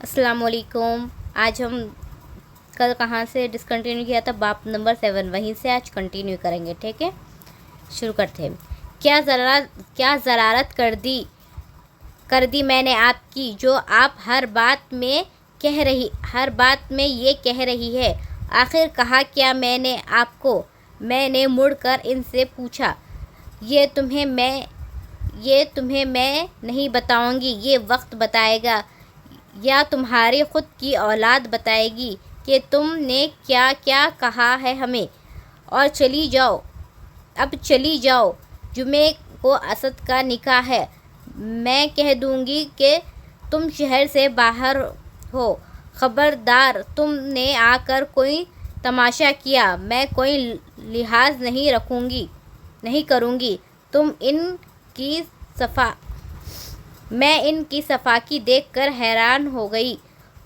السلام علیکم۔ آج ہم کل کہاں سے ڈسکنٹینیو کیا تھا؟ باب نمبر 7، وہیں سے آج کنٹینیو کریں گے، ٹھیک ہے؟ شروع کرتے ہیں۔ کیا ضرارت کر دی میں نے آپ کی، جو آپ ہر بات میں یہ کہہ رہی ہے؟ آخر کہا کیا میں نے آپ کو؟ میں نے مڑ کر ان سے پوچھا۔ یہ تمہیں میں نہیں بتاؤں گی، یہ وقت بتائے گا، یا تمہاری خود کی اولاد بتائے گی کہ تم نے کیا کیا کہا ہے ہمیں۔ اور اب چلی جاؤ، جمعے کو اسد کا نکاح ہے۔ میں کہہ دوں گی کہ تم شہر سے باہر ہو۔ خبردار، تم نے آ کر کوئی تماشا کیا، میں کوئی لحاظ نہیں کروں گی۔ میں ان کی صفائی دیکھ کر حیران ہو گئی۔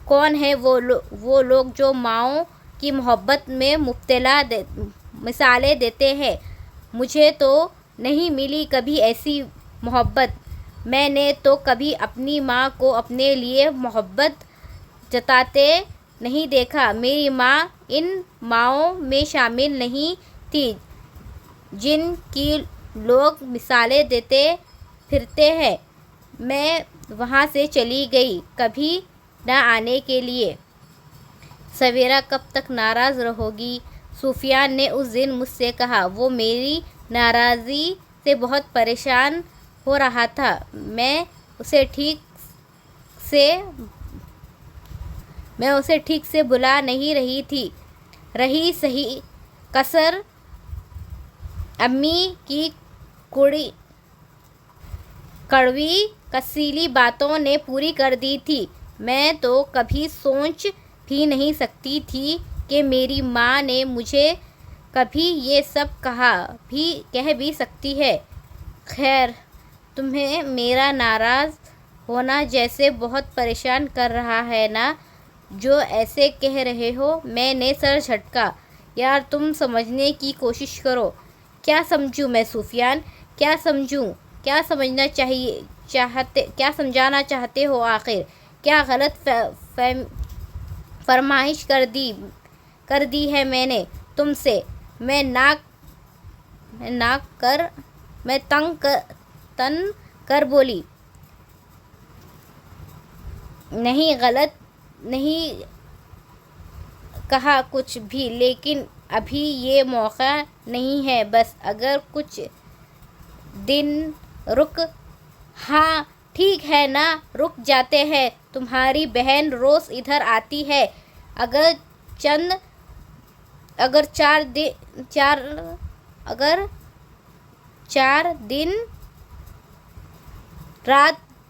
کون ہیں وہ لوگ جو ماؤں کی محبت میں مبتلا مثالیں دیتے ہیں؟ مجھے تو نہیں ملی کبھی ایسی محبت۔ میں نے تو کبھی اپنی ماں کو اپنے لیے محبت جتاتے نہیں دیکھا۔ میری ماں ان ماؤں میں شامل نہیں تھی جن کی لوگ مثالیں دیتے پھرتے ہیں۔ میں وہاں سے چلی گئی کبھی نہ آنے کے لیے۔ سویرا کب تک ناراض رہو گی؟ سفیان نے اس دن مجھ سے کہا۔ وہ میری ناراضی سے بہت پریشان ہو رہا تھا۔ میں اسے ٹھیک سے بلا نہیں رہی تھی۔ رہی سہی کسر امی کی کڑوی کسیلی باتوں نے پوری کر دی تھی۔ میں تو کبھی سوچ بھی نہیں سکتی تھی کہ میری ماں نے مجھے کبھی یہ سب کہہ بھی سکتی ہے۔ خیر، تمہیں میرا ناراض ہونا جیسے بہت پریشان کر رہا ہے نا، جو ایسے کہہ رہے ہو۔ میں نے سر جھٹکا۔ یار، تم سمجھنے کی کوشش کرو۔ کیا سمجھوں میں سفیان؟ کیا سمجھانا چاہتے ہو آخر؟ کیا غلط فرمائش کر دی ہے میں نے تم سے؟ میں تن کر بولی۔ نہیں، غلط نہیں کہا کچھ بھی، لیکن ابھی یہ موقع نہیں ہے۔ بس اگر کچھ دن ہاں ٹھیک ہے نا، رک جاتے ہیں۔ تمہاری بہن روز ادھر آتی ہے۔ اگر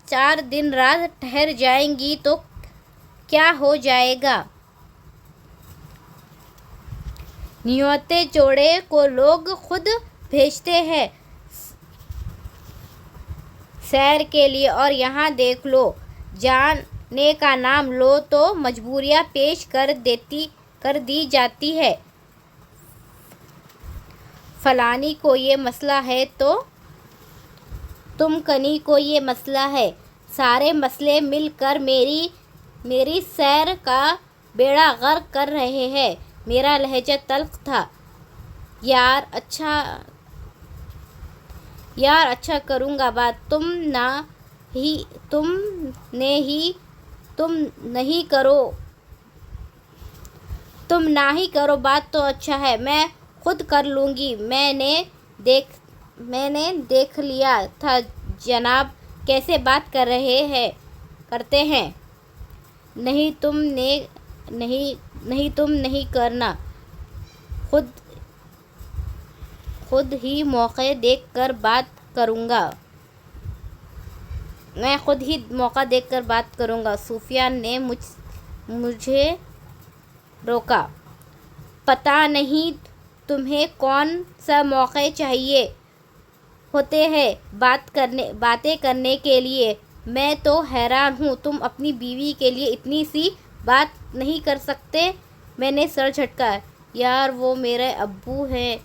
چار دن رات ٹھہر جائیں گی تو کیا ہو جائے گا؟ نیوتے جوڑے کو لوگ خود بھیجتے ہیں سیر کے لیے، اور یہاں دیکھ لو، جانے کا نام لو تو مجبوریاں پیش کر دی جاتی ہیں۔ فلانی کو یہ مسئلہ ہے تو تم کنی کو یہ مسئلہ ہے۔ سارے مسئلے مل کر میری سیر کا بیڑا غرق کر رہے ہیں۔ میرا لہجہ تلخ تھا۔ یار اچھا کروں گا بات، تم نہ ہی کرو بات تو اچھا ہے، میں خود کر لوں گی۔ میں نے دیکھ لیا تھا جناب کیسے بات کرتے ہیں۔ نہیں، تم نہیں کرنا۔ خود ہی موقع دیکھ کر بات کروں گا۔ سفیان نے مجھے روکا۔ پتہ نہیں تمہیں کون سا موقع چاہیے ہوتے ہیں باتیں کرنے کے لیے؟ میں تو حیران ہوں، تم اپنی بیوی کے لیے اتنی سی بات نہیں کر سکتے؟ میں نے سر جھٹکا۔ یار، وہ میرے ابو ہیں،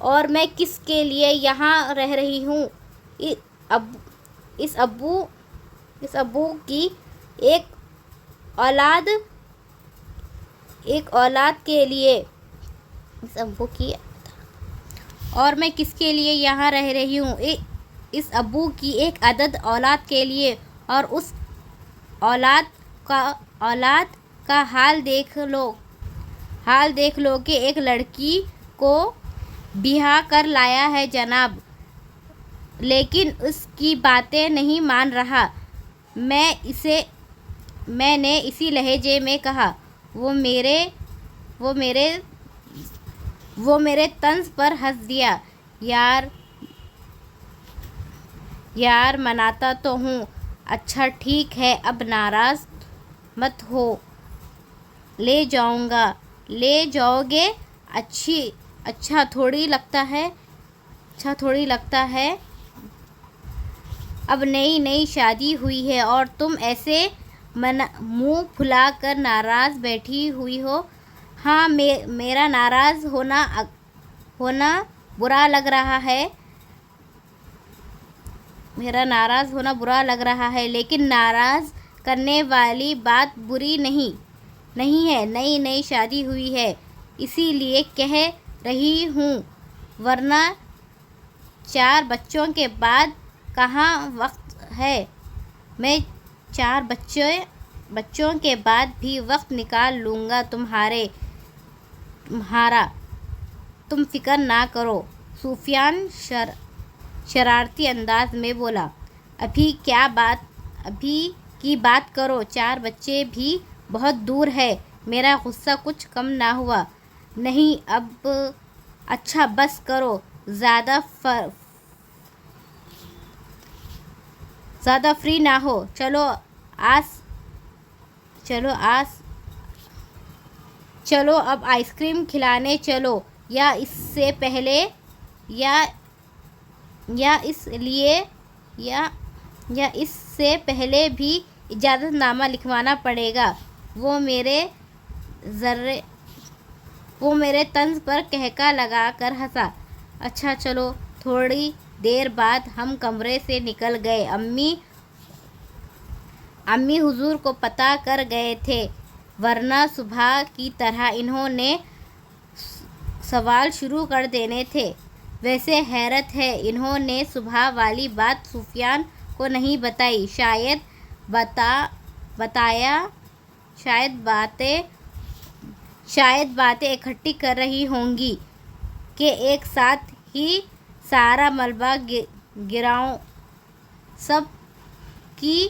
اور میں کس کے لیے یہاں رہ رہی ہوں؟ اس ابو کی ایک اولاد کے لیے اس ابو کی اور میں کس کے لیے یہاں رہ رہی ہوں؟ اس ابو کی ایک عدد اولاد کے لیے، اور اس اولاد کا حال دیکھ لو کہ ایک لڑکی کو بیاہ کر لایا ہے جناب، لیکن اس کی باتیں نہیں مان رہا۔ میں نے اسی لہجے میں کہا، وہ میرے طنز پر ہنس دیا۔ یار مناتا تو ہوں۔ اچھا ٹھیک ہے، اب ناراض مت ہو، لے جاؤ گے؟ اچھا تھوڑی لگتا ہے اب نئی شادی ہوئی ہے اور تم ایسے منہ پھلا کر ناراض بیٹھی ہوئی ہو۔ ہاں، میرا ناراض ہونا برا لگ رہا ہے، لیکن ناراض کرنے والی بات بری نہیں ہے۔ نئی شادی ہوئی ہے، اسی لیے کہہ رہی ہوں، ورنہ 4 بچوں کے بعد کہاں وقت ہے؟ میں 4 بچوں کے بعد بھی وقت نکال لوں گا تمہارا، تم فکر نہ کرو۔ سفیان شرارتی انداز میں بولا، ابھی کی بات کرو، 4 بچے بھی بہت دور ہے۔ میرا غصہ کچھ کم نہ ہوا۔ نہیں اب اچھا بس کرو، زیادہ فری نہ ہو، چلو اب آئس کریم کھلانے چلو، یا اس سے پہلے بھی اجازت نامہ لکھوانا پڑے گا؟ وہ میرے طنز پر قہقہہ لگا کر ہنسا۔ اچھا چلو۔ تھوڑی دیر بعد ہم کمرے سے نکل گئے۔ امی حضور کو پتہ کر گئے تھے، ورنہ صبح کی طرح انہوں نے سوال شروع کر دینے تھے۔ ویسے حیرت ہے انہوں نے صبح والی بات سفیان کو نہیں بتائی۔ شاید باتیں اکٹھی کر رہی ہوں گی کہ ایک ساتھ ہی سارا ملبہ گراؤں۔ سب کی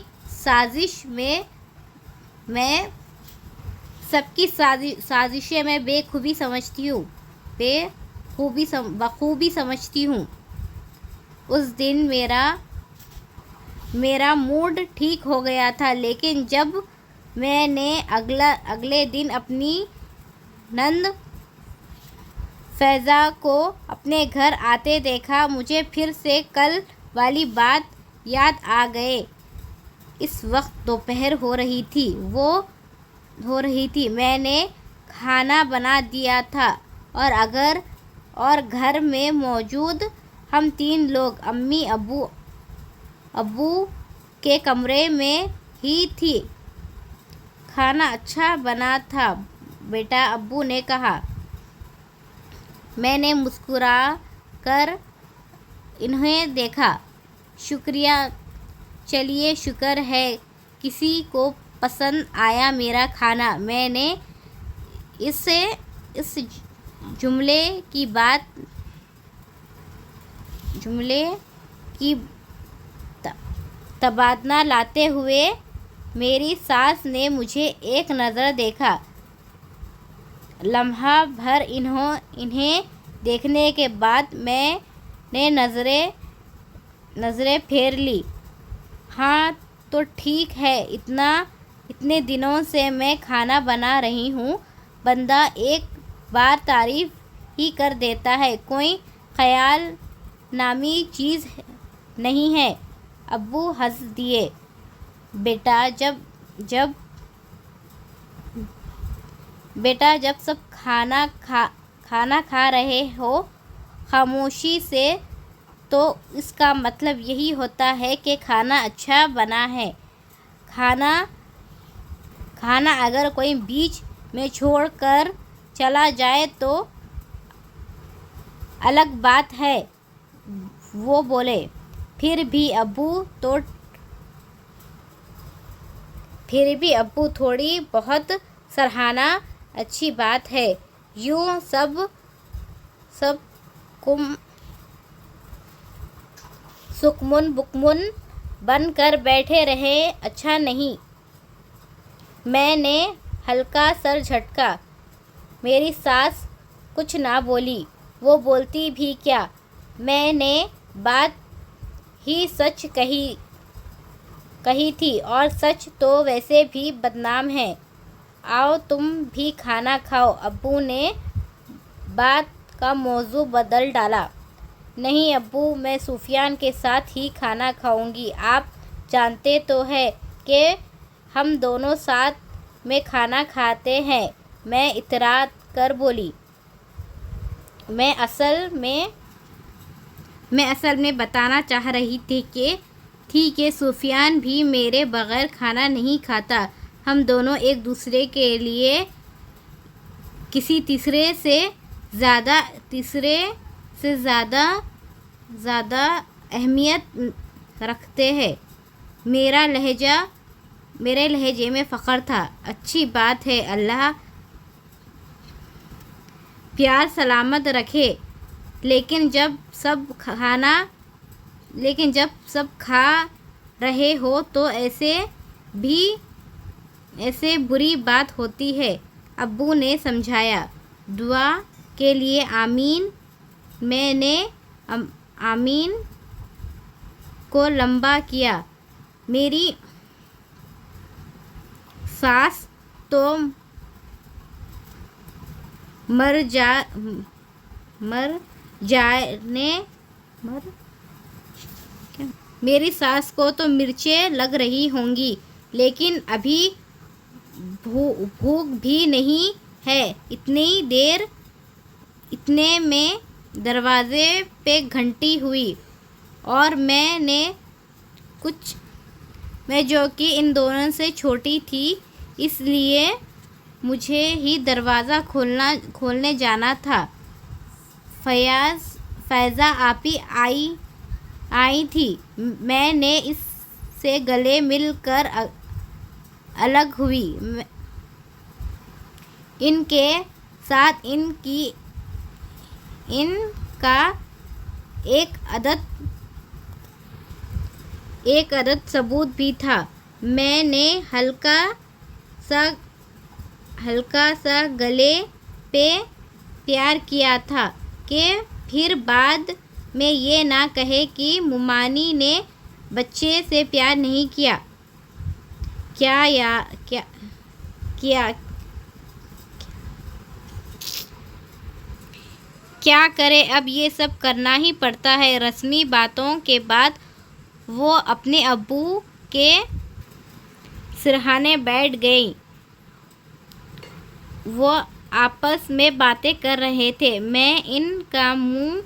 سازشیں میں بخوبی سمجھتی ہوں۔ اس دن میرا موڈ ٹھیک ہو گیا تھا، لیکن جب میں نے اگلے دن اپنی نند فیضہ کو اپنے گھر آتے دیکھا، مجھے پھر سے کل والی بات یاد آ گئی۔ اس وقت دوپہر ہو رہی تھی، میں نے کھانا بنا دیا تھا، اور گھر میں موجود ہم 3 لوگ امی ابو کے کمرے میں ہی تھے۔ کھانا اچھا بنا تھا بیٹا، ابو نے کہا۔ میں نے مسکرا کر انہیں دیکھا۔ شکریہ، چلیے شکر ہے کسی کو پسند آیا میرا کھانا۔ میں نے اس جملے کی تبادلہ لاتے ہوئے میری ساس نے مجھے ایک نظر دیکھا۔ لمحہ بھر انہیں دیکھنے کے بعد میں نے نظریں پھیر لی۔ ہاں تو ٹھیک ہے، اتنے دنوں سے میں کھانا بنا رہی ہوں، بندہ ایک بار تعریف ہی کر دیتا ہے، کوئی خیال نامی چیز نہیں ہے۔ ابو ہنس دیے۔ بیٹا جب سب کھانا کھا رہے ہو خاموشی سے، تو اس کا مطلب یہی ہوتا ہے کہ کھانا اچھا بنا ہے۔ کھانا اگر کوئی بیچ میں چھوڑ کر چلا جائے تو الگ بات ہے۔ وہ بولے، پھر بھی ابو تھوڑی بہت سراہنا اچھی بات ہے، یوں سب سکمن بکمن بن کر بیٹھے رہیں اچھا نہیں۔ میں نے ہلکا سر جھٹکا۔ میری ساس کچھ نہ بولی۔ وہ بولتی بھی کیا، میں نے بات ہی سچ کہی تھی، اور سچ تو ویسے بھی بدنام ہے۔ آؤ تم بھی کھانا کھاؤ۔ ابو نے بات کا موضوع بدل ڈالا۔ نہیں ابو، میں سفیان کے ساتھ ہی کھانا کھاؤں گی۔ آپ جانتے تو ہیں کہ ہم دونوں ساتھ میں کھانا کھاتے ہیں۔ میں اعتراض کر بولی، میں اصل میں بتانا چاہ رہی تھی کہ سفیان بھی میرے بغیر کھانا نہیں کھاتا۔ ہم دونوں ایک دوسرے کے لیے کسی تیسرے سے زیادہ اہمیت رکھتے ہیں۔ میرے لہجے میں فخر تھا۔ اچھی بات ہے، اللہ پیار سلامت رکھے، لیکن جب سب کھا رہے ہو تو ایسے بری بات ہوتی ہے۔ ابو نے سمجھایا۔ دعا کے لیے آمین۔ میں نے آمین کو لمبا کیا۔ میری ساس تو میری ساس کو تو مرچیں لگ رہی ہوں گی، لیکن ابھی بھوک بھی نہیں ہے۔ اتنے میں دروازے پہ گھنٹی ہوئی، اور میں جو کہ ان دونوں سے چھوٹی تھی، اس لیے مجھے ہی دروازہ کھولنے جانا تھا۔ فائزہ آپی آئی تھی۔ میں نے اس سے گلے مل کر الگ ہوئی۔ ان کے ساتھ ان کا ایک عدد ثبوت بھی تھا۔ میں نے ہلکا سا گلے پہ پیار کیا تھا کہ پھر بعد میں یہ نہ کہے کہ ممانی نے بچے سے پیار نہیں کیا۔ کیا کرے، اب یہ سب کرنا ہی پڑتا ہے۔ رسمی باتوں کے بعد وہ اپنے ابو کے سرہانے بیٹھ گئیں۔ وہ آپس میں باتیں کر رہے تھے۔ میں ان کا منہ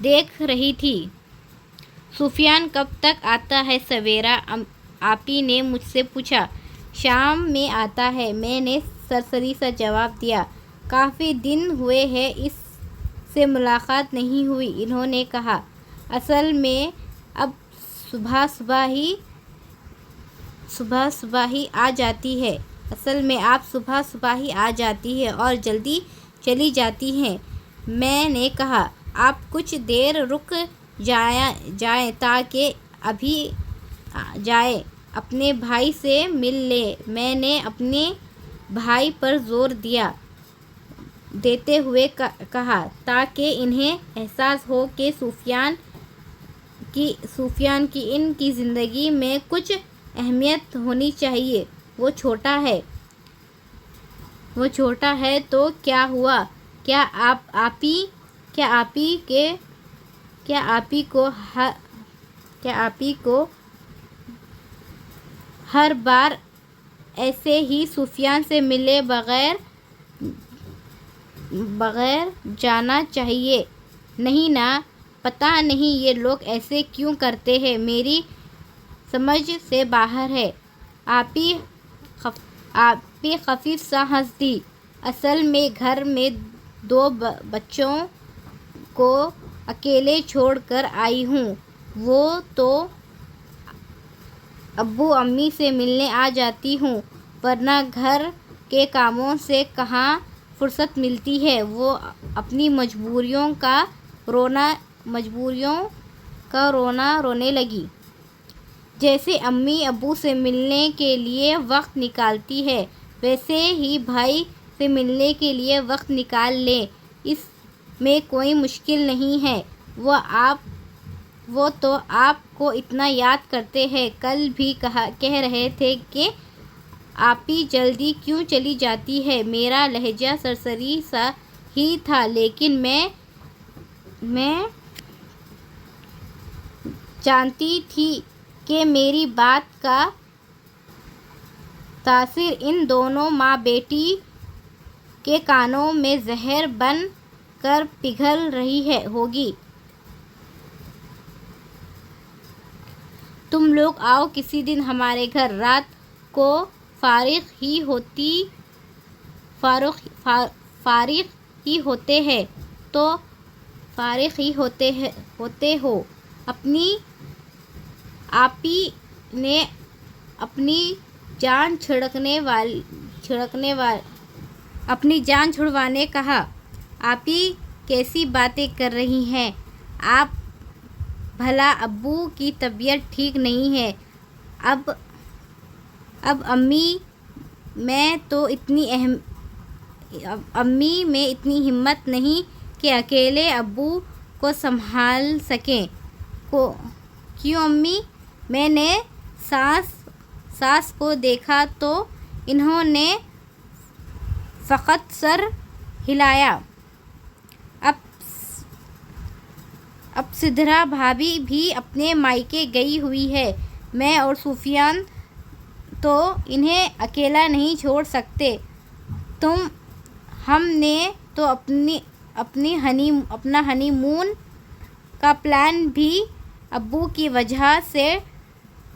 دیکھ رہی تھی۔ سفیان کب تک آتا ہے سویرا؟ آپی نے مجھ سے پوچھا۔ شام میں آتا ہے، میں نے سرسری سا جواب دیا۔ کافی دن ہوئے ہیں اس سے ملاقات نہیں ہوئی، انہوں نے کہا۔ اصل میں اب صبح صبح ہی آ جاتی ہے اور جلدی چلی جاتی ہیں۔ میں نے کہا، آپ کچھ دیر رک جائیں تاکہ ابھی جائے اپنے بھائی سے مل لے۔ میں نے اپنے بھائی پر زور دیتے ہوئے کہا، تاکہ انہیں احساس ہو کہ سفیان کی ان کی زندگی میں کچھ اہمیت ہونی چاہیے۔ وہ چھوٹا ہے تو کیا ہوا؟ کیا آپی کو ہر بار ایسے ہی سفیان سے ملے بغیر جانا چاہیے؟ نہیں نا، پتہ نہیں یہ لوگ ایسے کیوں کرتے ہیں، میری سمجھ سے باہر ہے۔ آپی آپی خفیف سا ہنس دی۔ اصل میں گھر میں 2 بچوں کو اکیلے چھوڑ کر آئی ہوں۔ وہ تو ابو امی سے ملنے آ جاتی ہوں، ورنہ گھر کے کاموں سے کہاں فرصت ملتی ہے۔ وہ اپنی مجبوریوں کا رونا رونے لگی۔ جیسے امی ابو سے ملنے کے لیے وقت نکالتی ہے، ویسے ہی بھائی سے ملنے کے لیے وقت نکال لیں، اس میں کوئی مشکل نہیں ہے۔ وہ تو آپ کو اتنا یاد کرتے ہیں۔ کل بھی کہہ رہے تھے کہ آپی جلدی کیوں چلی جاتی ہیں۔ میرا لہجہ سرسری سا ہی تھا، لیکن میں جانتی تھی کہ میری بات کا تاثر ان دونوں ماں بیٹی کے کانوں میں زہر بن کر پگھل رہی ہوگی۔ تم لوگ آؤ کسی دن ہمارے گھر، رات کو فارغ ہی ہوتے ہو۔ آپی نے اپنی جان چھڑوانے کہا۔ آپی کیسی باتیں کر رہی ہیں آپ؟ بھلا ابو کی طبیعت ٹھیک نہیں ہے؟ اب امی میں اتنی ہمت نہیں کہ اکیلے ابو کو سنبھال سکیں۔ کیوں امی؟ میں نے ساس کو دیکھا تو انہوں نے فقط سر ہلایا۔ اب سدھرا بھابھی بھی اپنے مائیکے گئی ہوئی ہے۔ میں اور سفیان تو انہیں اکیلا نہیں چھوڑ سکتے۔ ہم نے تو اپنا ہنی مون کا پلان بھی ابو کی وجہ سے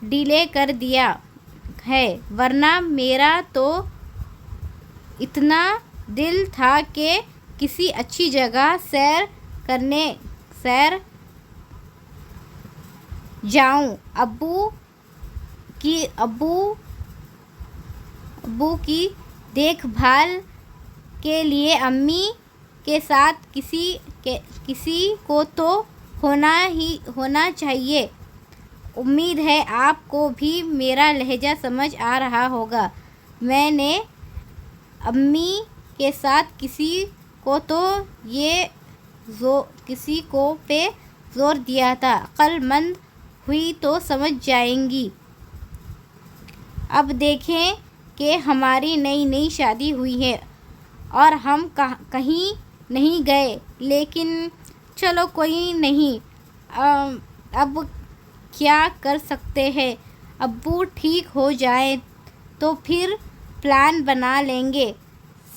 ڈیلے کر دیا ہے، ورنہ میرا تو اتنا دل تھا کہ کسی اچھی جگہ سیر جاؤں۔ ابو کی دیکھ بھال کے لیے امی کے ساتھ کسی کو تو ہونا چاہیے۔ امید ہے آپ کو بھی میرا لہجہ سمجھ آ رہا ہوگا۔ میں نے امی کے ساتھ کسی کو پہ زور دیا تھا۔ عقل مند ہوئی تو سمجھ جائیں گی۔ اب دیکھیں کہ ہماری نئی شادی ہوئی ہے اور ہم کہیں نہیں گئے، لیکن چلو کوئی نہیں، اب کیا کر سکتے ہیں۔ ابو ٹھیک ہو جائیں تو پھر پلان بنا لیں گے۔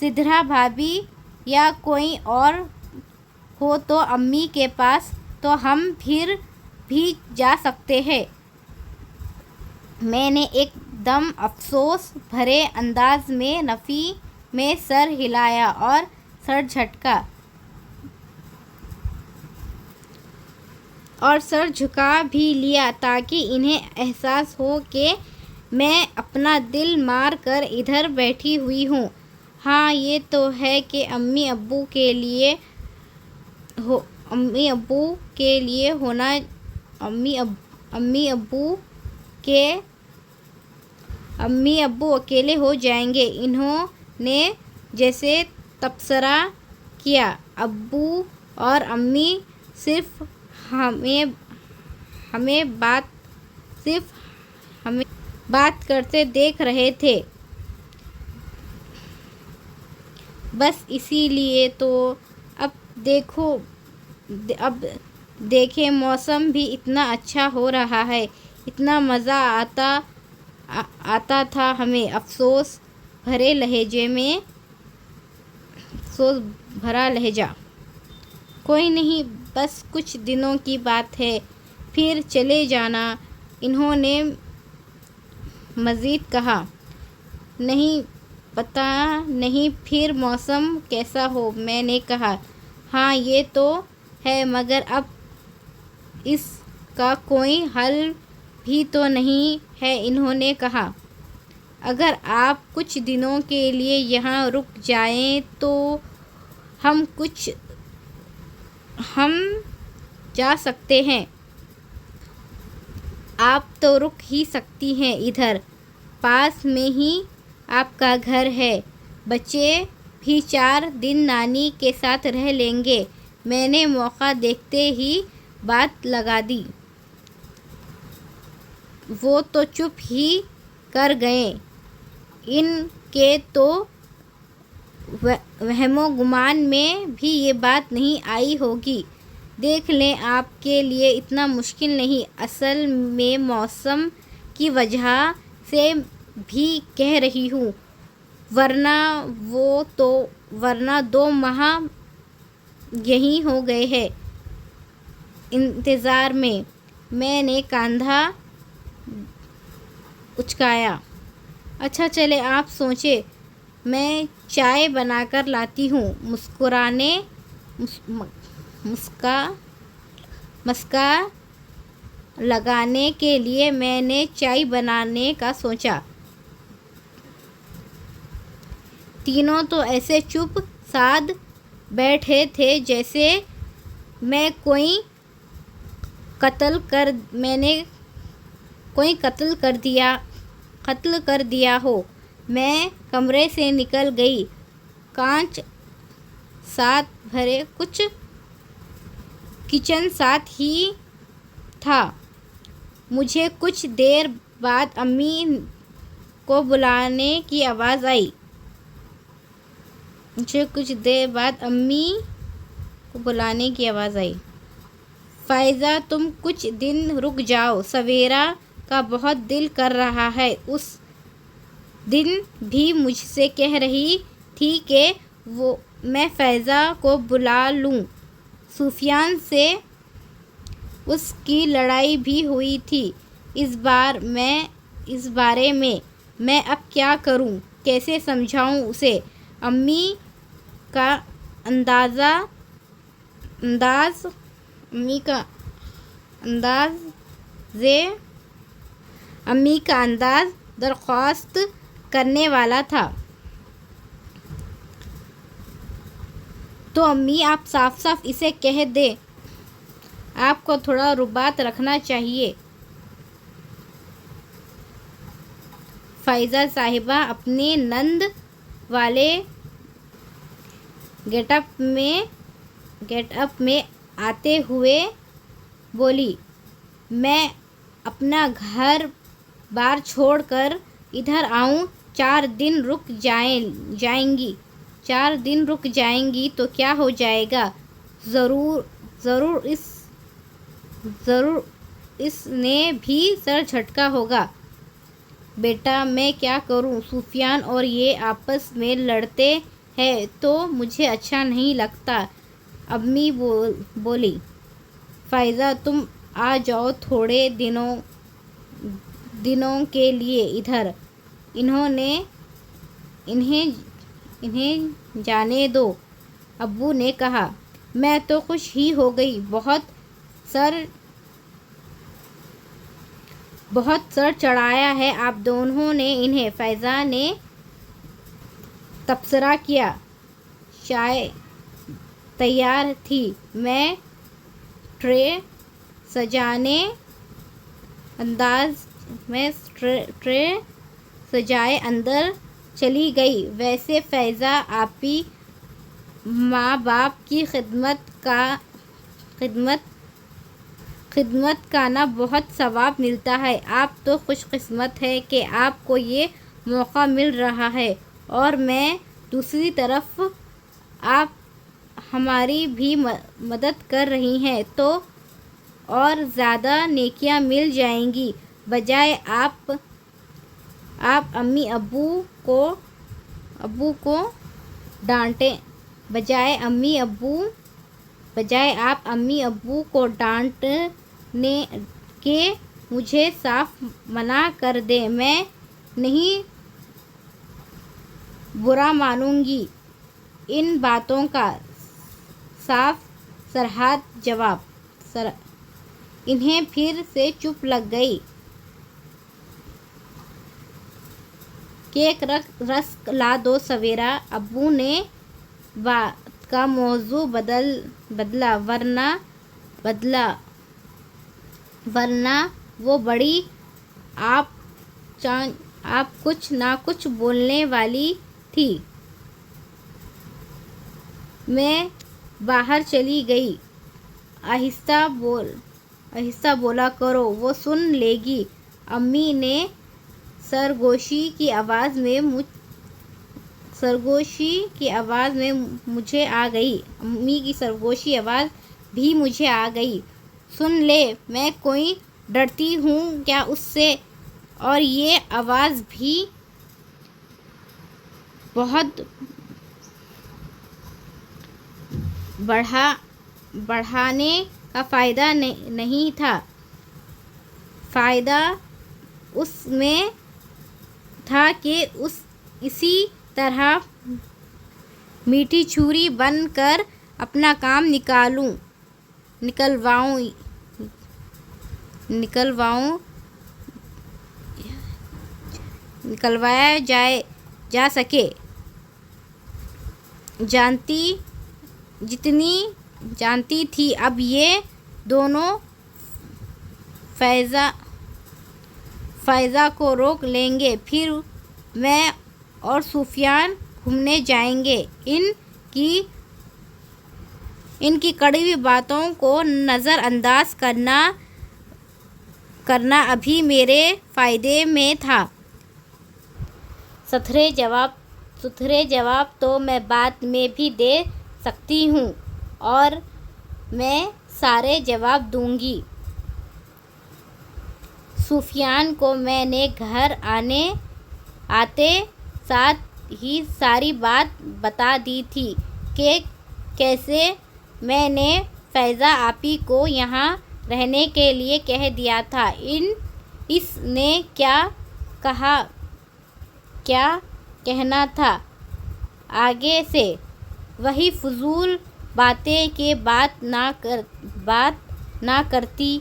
سدھرا بھابھی یا کوئی اور ہو تو امی کے پاس تو ہم پھر بھی جا سکتے ہیں۔ میں نے ایک دم افسوس بھرے انداز میں نفی میں سر ہلایا اور سر جھکا بھی لیا تاکہ انہیں احساس ہو کہ میں اپنا دل مار کر ادھر بیٹھی ہوئی ہوں۔ ہاں یہ تو ہے کہ امی ابو اکیلے ہو جائیں گے۔ انہوں نے جیسے تبصرہ کیا، ابو اور امی صرف ہمیں بات کرتے دیکھ رہے تھے۔ بس اسی لیے تو اب دیکھیں موسم بھی اتنا اچھا ہو رہا ہے، اتنا مزہ آتا تھا ہمیں۔ افسوس بھرا لہجہ۔ کوئی نہیں، بس کچھ دنوں کی بات ہے، پھر چلے جانا۔ انہوں نے مزید کہا۔ نہیں پتہ نہیں پھر موسم کیسا ہو۔ میں نے کہا ہاں یہ تو ہے مگر اب اس کا کوئی حل بھی تو نہیں ہے۔ انہوں نے کہا اگر آپ کچھ دنوں کے لیے یہاں رک جائیں تو ہم جا سکتے ہیں۔ آپ تو رک ہی سکتی ہیں، ادھر پاس میں ہی آپ کا گھر ہے، بچے بھی 4 دن نانی کے ساتھ رہ لیں گے۔ میں نے موقع دیکھتے ہی بات لگا دی۔ وہ تو چپ ہی کر گئے۔ ان کے تو وہم و گمان میں بھی یہ بات نہیں آئی ہوگی۔ دیکھ لیں آپ کے لیے اتنا مشکل نہیں، اصل میں موسم کی وجہ سے بھی کہہ رہی ہوں، ورنہ 2 ماہ یہیں ہو گئے ہیں انتظار میں۔ میں نے کاندھا اچکایا۔ اچھا چلیں آپ سوچیں، میں چائے بنا کر لاتی ہوں۔ مسکا لگانے کے لیے میں نے چائے بنانے کا سوچا۔ تینوں تو ایسے چپ سادھ بیٹھے تھے جیسے میں کوئی قتل کر دیا ہو۔ میں کمرے سے نکل گئی۔ کانچ ساتھ بھرے، کچھ کچن ساتھ ہی تھا۔ مجھے کچھ دیر بعد امی کو بلانے کی آواز آئی۔ فائزہ تم کچھ دن رک جاؤ، سویرا کا بہت دل کر رہا ہے۔ اس دن بھی مجھ سے کہہ رہی تھی کہ میں فائزہ کو بلا لوں۔ سفیان سے اس کی لڑائی بھی ہوئی تھی۔ اس بارے میں میں اب کیا کروں، کیسے سمجھاؤں اسے؟ امی کا انداز درخواست کرنے والا تھا۔ تو امی آپ صاف صاف اسے کہہ دیں، آپ کو تھوڑا رباط رکھنا چاہیے۔ فائزہ صاحبہ اپنے نند والے گیٹ اپ میں آتے ہوئے بولی، میں اپنا گھر بار چھوڑ کر ادھر آؤں، 4 دن رک جائیں گی تو کیا ہو جائے گا؟ ضرور اس نے بھی سر جھٹکا ہوگا۔ بیٹا میں کیا کروں، سفیان اور یہ آپس میں لڑتے ہیں تو مجھے اچھا نہیں لگتا۔ امی بولی فائزہ تم آ جاؤ تھوڑے دنوں کے لیے ادھر، انہیں جانے دو۔ ابو نے کہا میں تو خوش ہی ہو گئی، بہت سر چڑھایا ہے آپ دونوں نے انہیں۔ فائزہ نے تبصرہ کیا۔ چائے تیار تھی، میں ٹرے سجائے اندر چلی گئی۔ ویسے فائزہ آپی ماں باپ کی خدمت کا نہ بہت ثواب ملتا ہے۔ آپ تو خوش قسمت ہیں کہ آپ کو یہ موقع مل رہا ہے، اور میں دوسری طرف آپ ہماری بھی مدد کر رہی ہیں تو اور زیادہ نیکیاں مل جائیں گی۔ بجائے آپ امی ابو کو ڈانٹنے کے مجھے صاف منع کر دیں۔ میں نہیں برا مانوں گی۔ ان باتوں کا صاف سرحد جواب انہیں پھر سے چپ لگ گئی۔ کیک رسک لا دو سویرا۔ ابو نے بات کا موضوع بدلا ورنہ وہ بڑی آپ کچھ نہ کچھ بولنے والی تھی۔ میں باہر چلی گئی۔ آہستہ بولا کرو، وہ سن لے گی۔ امی نے سرگوشی کی آواز میں مجھے آ گئی۔ امی کی سرگوشی آواز بھی مجھے آ گئی۔ سن لے، میں کوئی ڈرتی ہوں کیا اس سے؟ اور یہ آواز بھی بہت بڑھانے کا فائدہ نہیں تھا۔ فائدہ اس میں تھا کہ اسی طرح میٹھی چھری بن کر اپنا کام نکلوایا جا سکے۔ جتنی جانتی تھی اب یہ دونوں فائزہ کو روک لیں گے، پھر میں اور سفیان گھومنے جائیں گے۔ ان کی کڑوی باتوں کو نظر انداز کرنا ابھی میرے فائدے میں تھا۔ ستھرے جواب تو میں بعد میں بھی دے سکتی ہوں، اور میں سارے جواب دوں گی۔ سفیان کو میں نے گھر آتے ساتھ ہی ساری بات بتا دی تھی کہ کیسے میں نے فائزہ آپی کو یہاں رہنے کے لیے کہہ دیا تھا۔ اس نے کیا کہنا تھا آگے سے؟ وہی فضول باتیں کہ بات نہ کرتی،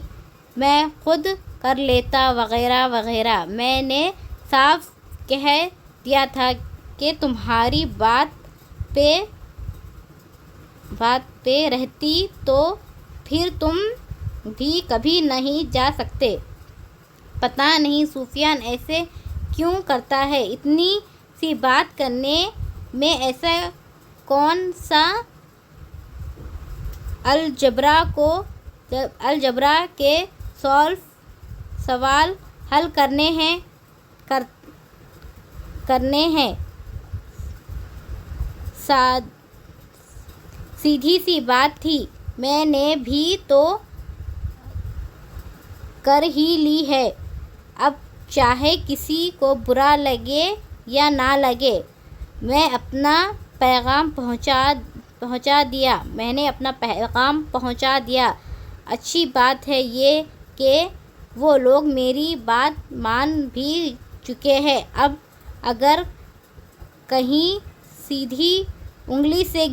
میں خود کر لیتا وغیرہ وغیرہ۔ میں نے صاف کہہ دیا تھا کہ تمہاری بات پہ رہتی تو پھر تم بھی کبھی نہیں جا سکتے۔ پتہ نہیں سفیان ایسے کیوں کرتا ہے؟ اتنی سی بات کرنے میں ایسا کون سا الجبرا کے سوال حل کرنے ہیں؟ سیدھی سی بات تھی، میں نے بھی تو کر ہی لی ہے۔ اب چاہے کسی کو برا لگے یا نہ لگے، میں نے اپنا پیغام پہنچا دیا۔ اچھی بات ہے یہ کہ وہ لوگ میری بات مان بھی چکے ہیں۔ اب اگر کہیں سیدھی انگلی سے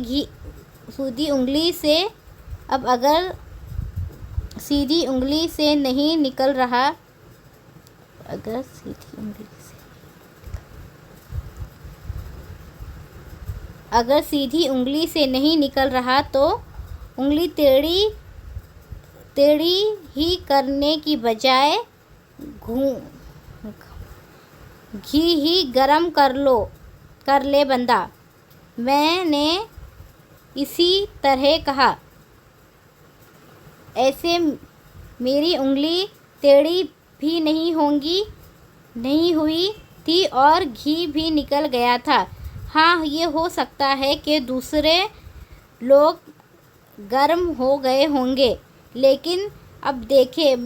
نہیں نکل رہا تو انگلی ٹیڑھی ہی کرنے کی بجائے گھی ہی گرم کر لے بندہ۔ میں نے اسی طرح کہا۔ ایسے میری انگلی ٹیڑھی بھی نہیں ہوئی تھی اور گھی بھی نکل گیا تھا۔ ہاں، یہ ہو سکتا ہے کہ دوسرے لوگ گرم ہو گئے ہوں گے، لیکن اب دیکھیں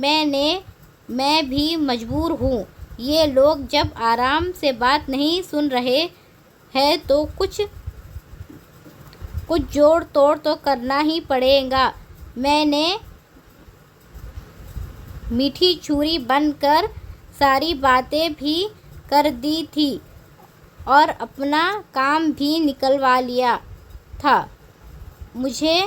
میں بھی مجبور ہوں۔ یہ لوگ جب آرام سے بات نہیں سن رہے ہیں تو کچھ جوڑ توڑ تو کرنا ہی پڑے گا۔ میں نے میٹھی چھری بن کر ساری باتیں بھی کر دی تھی اور اپنا کام بھی نکلوا لیا تھا۔ مجھے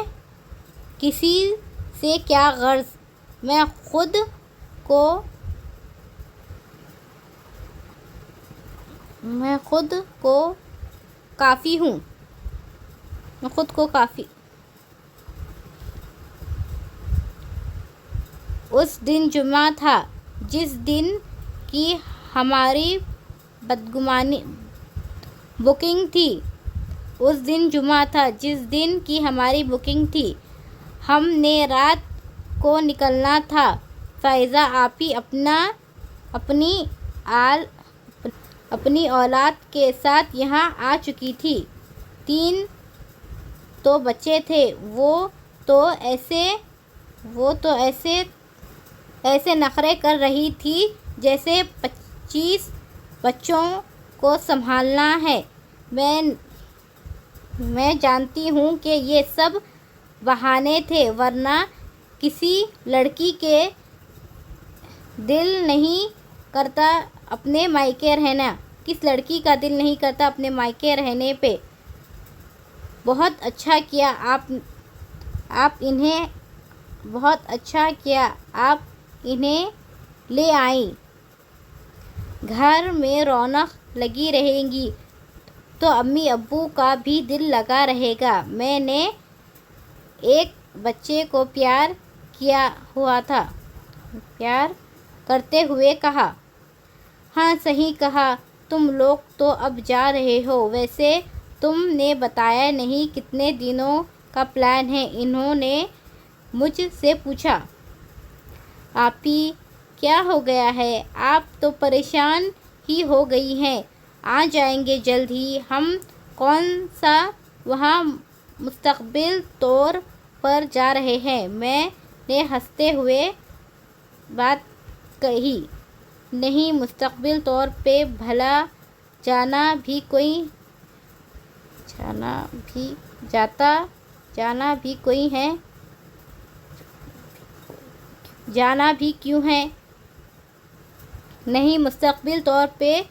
کسی سے کیا غرض، میں خود کو کافی ہوں۔ اس دن جمعہ تھا جس دن کی ہماری بکنگ تھی۔ ہم نے رات کو نکلنا تھا۔ فائزہ آپی اپنی اولاد کے ساتھ یہاں آ چکی تھی۔ 3 تو بچے تھے۔ وہ تو ایسے نخرے کر رہی تھی جیسے 25 بچوں کو سنبھالنا ہے۔ میں جانتی ہوں کہ یہ سب بہانے تھے، ورنہ کسی لڑکی کے دل نہیں کرتا اپنے مائکے رہنے پہ۔ بہت اچھا کیا آپ انہیں لے آئیں۔ گھر میں رونق لگی رہے گی تو امی ابو کا بھی دل لگا رہے گا۔ میں نے ایک بچے کو پیار کرتے ہوئے کہا۔ ہاں صحیح کہا، تم لوگ تو اب جا رہے ہو۔ ویسے تم نے بتایا نہیں کتنے دنوں کا پلان ہے؟ انہوں نے مجھ سے پوچھا۔ آپی کیا ہو گیا ہے؟ آپ تو پریشان ہی ہو گئی ہیں۔ آ جائیں گے جلد ہی۔ ہم کون سا وہاں مستقبل طور پر جا رہے ہیں؟ میں نے ہنستے ہوئے بات کہی۔ نہیں، مستقبل طور پہ بھلا جانا بھی کیوں ہے؟ نہیں، مستقبل طور پہ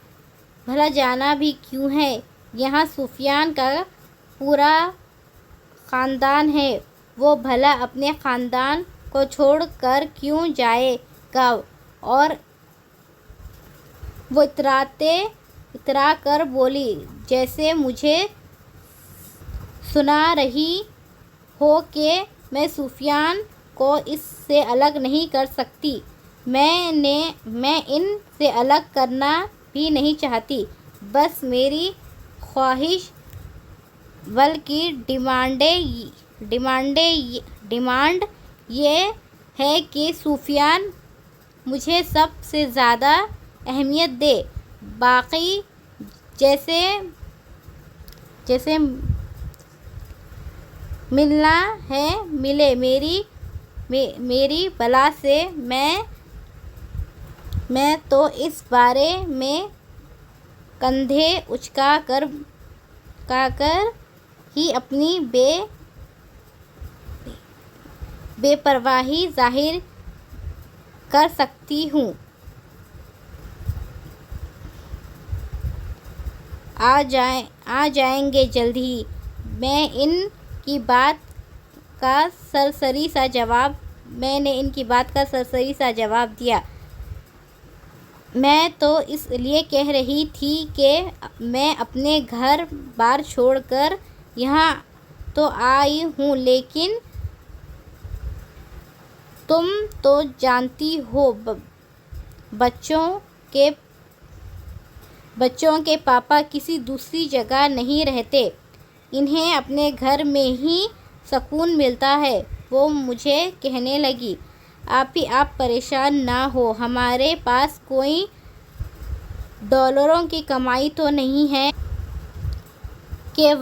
بھلا جانا بھی کیوں ہے؟ یہاں سفیان کا پورا خاندان ہے۔ وہ بھلا اپنے خاندان کو چھوڑ کر کیوں جائے گا؟ اور وہ اترا کر بولی جیسے مجھے سنا رہی ہو کہ میں سفیان کو اس سے الگ نہیں کر سکتی۔ میں ان سے الگ کرنا بھی نہیں چاہتی۔ بس میری خواہش بلکہ ڈیمانڈ یہ ہے کہ سفیان مجھے سب سے زیادہ اہمیت دے۔ باقی جیسے ملنا ہے ملے۔ میری بلا سے میں تو اس بارے میں کندھے اچکا کر ہی اپنی بے پرواہی ظاہر کر سکتی ہوں۔ آ جائیں گے جلد ہی۔ میں نے ان کی بات کا سرسری سا جواب دیا۔ میں تو اس لیے کہہ رہی تھی کہ میں اپنے گھر بار چھوڑ کر یہاں تو آئی ہوں، لیکن تم تو جانتی ہو بچوں کے پاپا کسی دوسری جگہ نہیں رہتے، انہیں اپنے گھر میں ہی سکون ملتا ہے۔ وہ مجھے کہنے لگی، آپی آپ پریشان نہ ہو، ہمارے پاس کوئی ڈالروں کی کمائی تو نہیں ہے کہ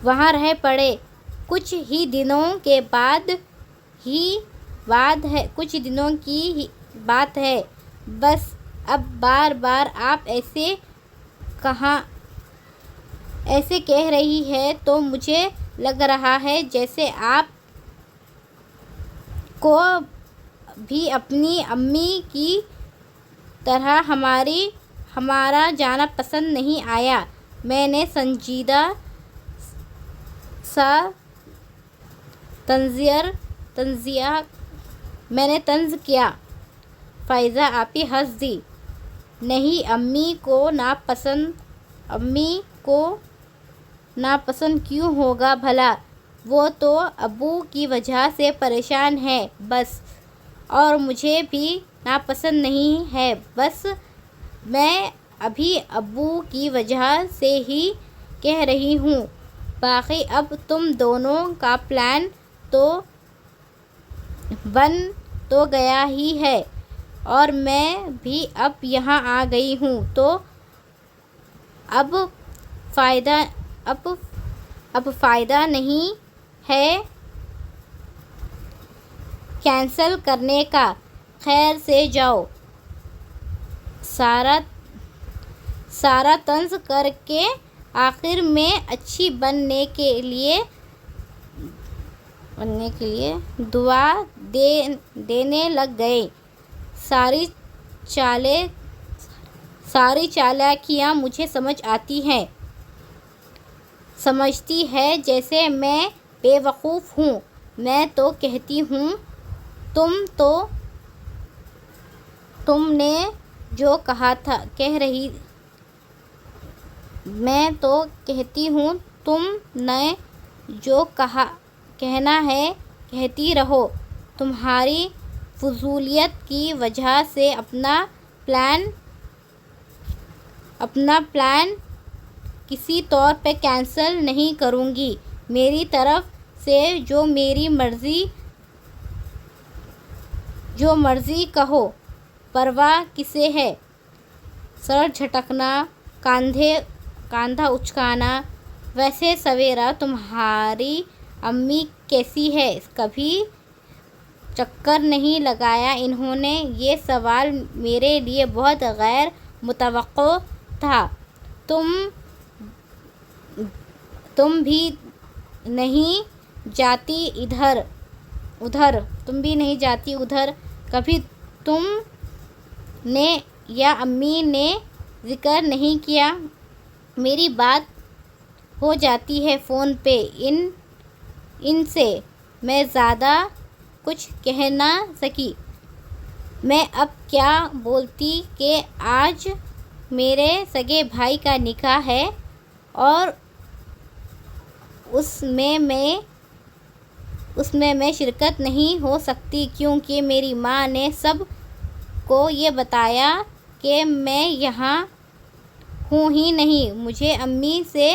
وہاں رہ پڑیں۔ کچھ ہی دنوں کی بات ہے۔ بس اب بار بار آپ ایسے کہہ رہی ہیں تو مجھے لگ رہا ہے جیسے آپ کو بھی اپنی امی کی طرح ہمارا جانا پسند نہیں آیا۔ میں نے سنجیدہ سا طنز کیا۔ فائزہ آپی ہنس دی۔ نہیں، امی کو ناپسند کیوں ہوگا بھلا؟ وہ تو ابو کی وجہ سے پریشان ہے بس، اور مجھے بھی ناپسند نہیں ہے بس۔ میں ابھی ابو کی وجہ سے ہی کہہ رہی ہوں۔ باقی اب تم دونوں کا پلان تو بن تو گیا ہی ہے، اور میں بھی اب یہاں آ گئی ہوں، تو اب فائدہ نہیں ہے کینسل کرنے کا۔ خیر سے جاؤ۔ سارا طنز کر کے آخر میں اچھی بننے کے لیے دعا دینے لگ گئے۔ ساری چالاکیاں مجھے سمجھتی ہے جیسے میں بے وقوف ہوں۔ میں تو کہتی ہوں تم نے جو کہنا ہے کہتی رہو۔ تمہاری فضولیت کی وجہ سے اپنا پلان کسی طور پہ کینسل نہیں کروں گی۔ میری طرف سے جو مرضی کہو، پرواہ کسے ہے؟ سر جھٹکنا، کاندھا اچکانا۔ ویسے سویرا، تمہاری امی کیسی ہے؟ کبھی چکر نہیں لگایا انہوں نے؟ یہ سوال میرے لیے بہت غیر متوقع تھا۔ تم بھی نہیں جاتی ادھر؟ کبھی تم نے یا امی نے ذکر نہیں کیا؟ میری بات ہو جاتی ہے فون پہ ان سے۔ میں زیادہ کچھ کہہ نہ سکی۔ میں اب کیا بولتی کہ آج میرے سگے بھائی کا نکاح ہے، اور اس میں میں شرکت نہیں ہو سکتی، کیونکہ میری ماں نے سب کو یہ بتایا کہ میں یہاں ہوں ہی نہیں۔ مجھے امی سے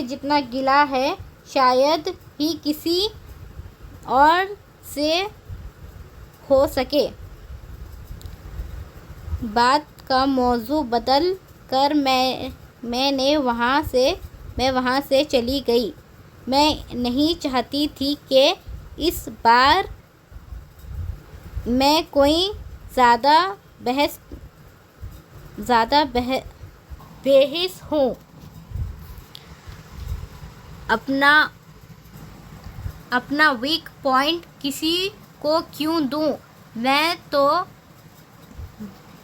جتنا گلہ ہے، شاید ہی کسی اور سے ہو سکے۔ بات کا موضوع بدل کر میں وہاں سے چلی گئی۔ میں نہیں چاہتی تھی کہ اس بار میں کوئی زیادہ بحث ہوں۔ اپنا ویک پوائنٹ کسی کو کیوں دوں؟ میں تو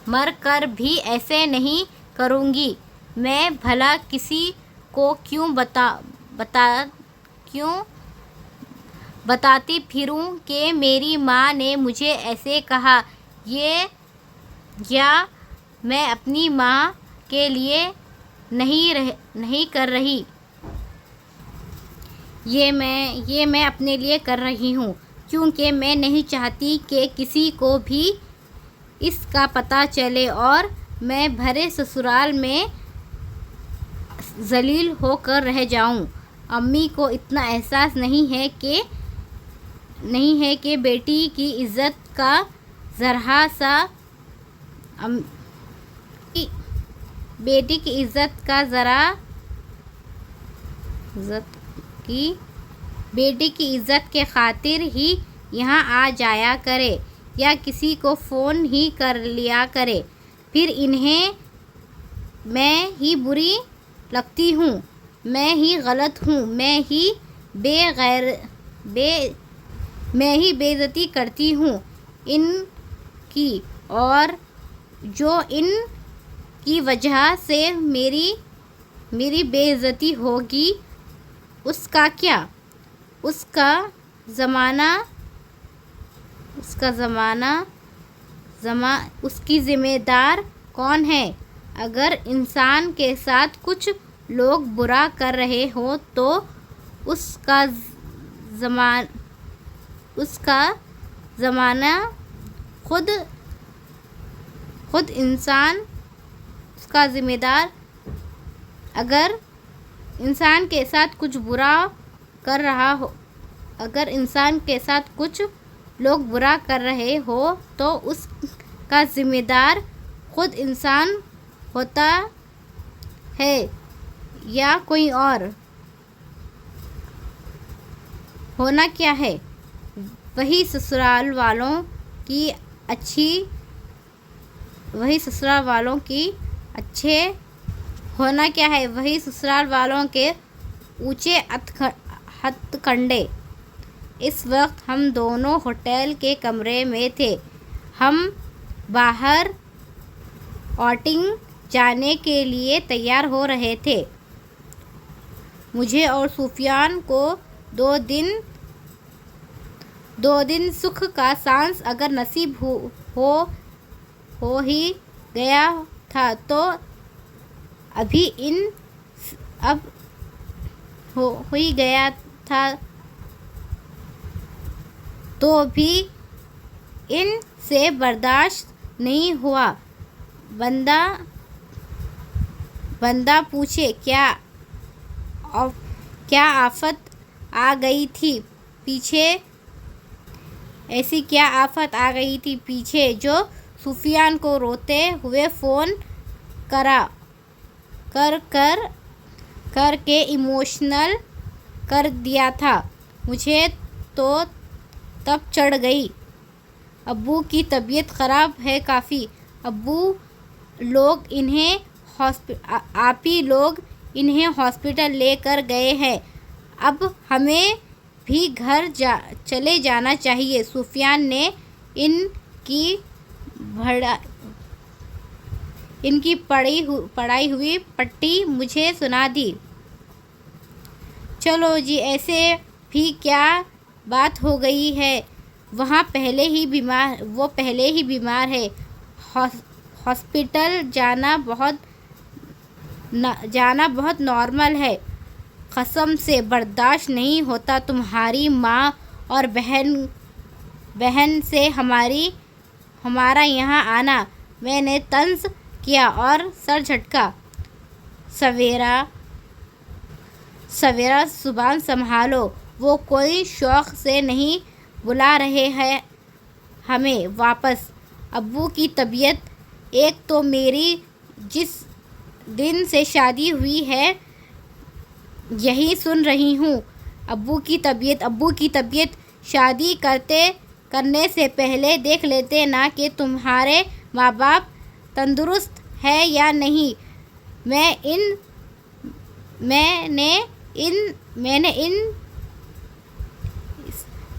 مر کر بھی ایسے نہیں کروں گی۔ میں بھلا کسی کو کیوں بتاتی پھروں کہ میری ماں نے مجھے ایسے کہا، یا میں اپنی ماں کے لیے نہیں کر رہی۔ یہ میں اپنے لیے کر رہی ہوں، کیونکہ میں نہیں چاہتی کہ کسی کو بھی اس کا پتہ چلے اور میں بھرے سسرال میں ذلیل ہو کر رہ جاؤں۔ امی کو اتنا احساس نہیں ہے کہ بیٹی کی عزت کا بیٹی کی عزت کے خاطر ہی یہاں آ جایا کرے، یا کسی کو فون ہی کر لیا کرے۔ پھر انہیں میں ہی بری لگتی ہوں، میں ہی غلط ہوں، میں ہی بے عزتی کرتی ہوں۔ کی اور جو ان کی وجہ سے میری بے عزتی ہوگی اس کا کیا؟ اس کی ذمہ دار کون ہے؟ اگر انسان کے ساتھ کچھ لوگ برا کر رہے ہوں تو اس کا ذمہ خود انسان اگر انسان کے ساتھ کچھ لوگ برا کر رہے ہو تو اس کا ذمہ دار خود انسان ہوتا ہے یا کوئی اور؟ ہونا کیا ہے؟ وہی سسرال والوں کی اچھے ہونا کیا ہے؟ وہی سسرال والوں کے اونچے ہتھ کنڈے۔ اس وقت ہم دونوں ہوٹل کے کمرے میں تھے۔ ہم باہر آؤٹنگ جانے کے لیے تیار ہو رہے تھے۔ مجھے اور سفیان کو دو دن سکھ کا سانس اگر نصیب ہو ہی گیا تھا تو بھی ان سے برداشت نہیں ہوا۔ بندہ پوچھے کیا آفت آ گئی تھی پیچھے جو سفیان کو روتے ہوئے فون کر کے ایموشنل کر دیا تھا۔ مجھے تو تب چڑھ گئی۔ ابو کی طبیعت خراب ہے کافی۔ آپ ہی لوگ انہیں ہاسپٹل لے کر گئے ہیں۔ اب ہمیں بھی گھر چلے جانا چاہیے۔ سفیان نے ان کی پڑھی ہوئی پٹی مجھے سنا دی۔ چلو جی، ایسے بھی کیا بات ہو گئی ہے؟ وہ پہلے ہی بیمار ہے۔ ہاسپٹل جانا بہت نارمل ہے۔ قسم سے برداشت نہیں ہوتا تمہاری ماں اور بہن سے ہمارا یہاں آنا۔ میں نے طنز کیا اور سر جھٹکا۔ سویرا زبان سنبھالو، وہ کوئی شوق سے نہیں بلا رہے ہیں ہمیں واپس۔ ابو کی طبیعت، ایک تو میری جس دن سے شادی ہوئی ہے یہی سن رہی ہوں۔ ابو کی طبیعت۔ شادی کرنے سے پہلے دیکھ لیتے نا کہ تمہارے ماں باپ تندرست ہے یا نہیں۔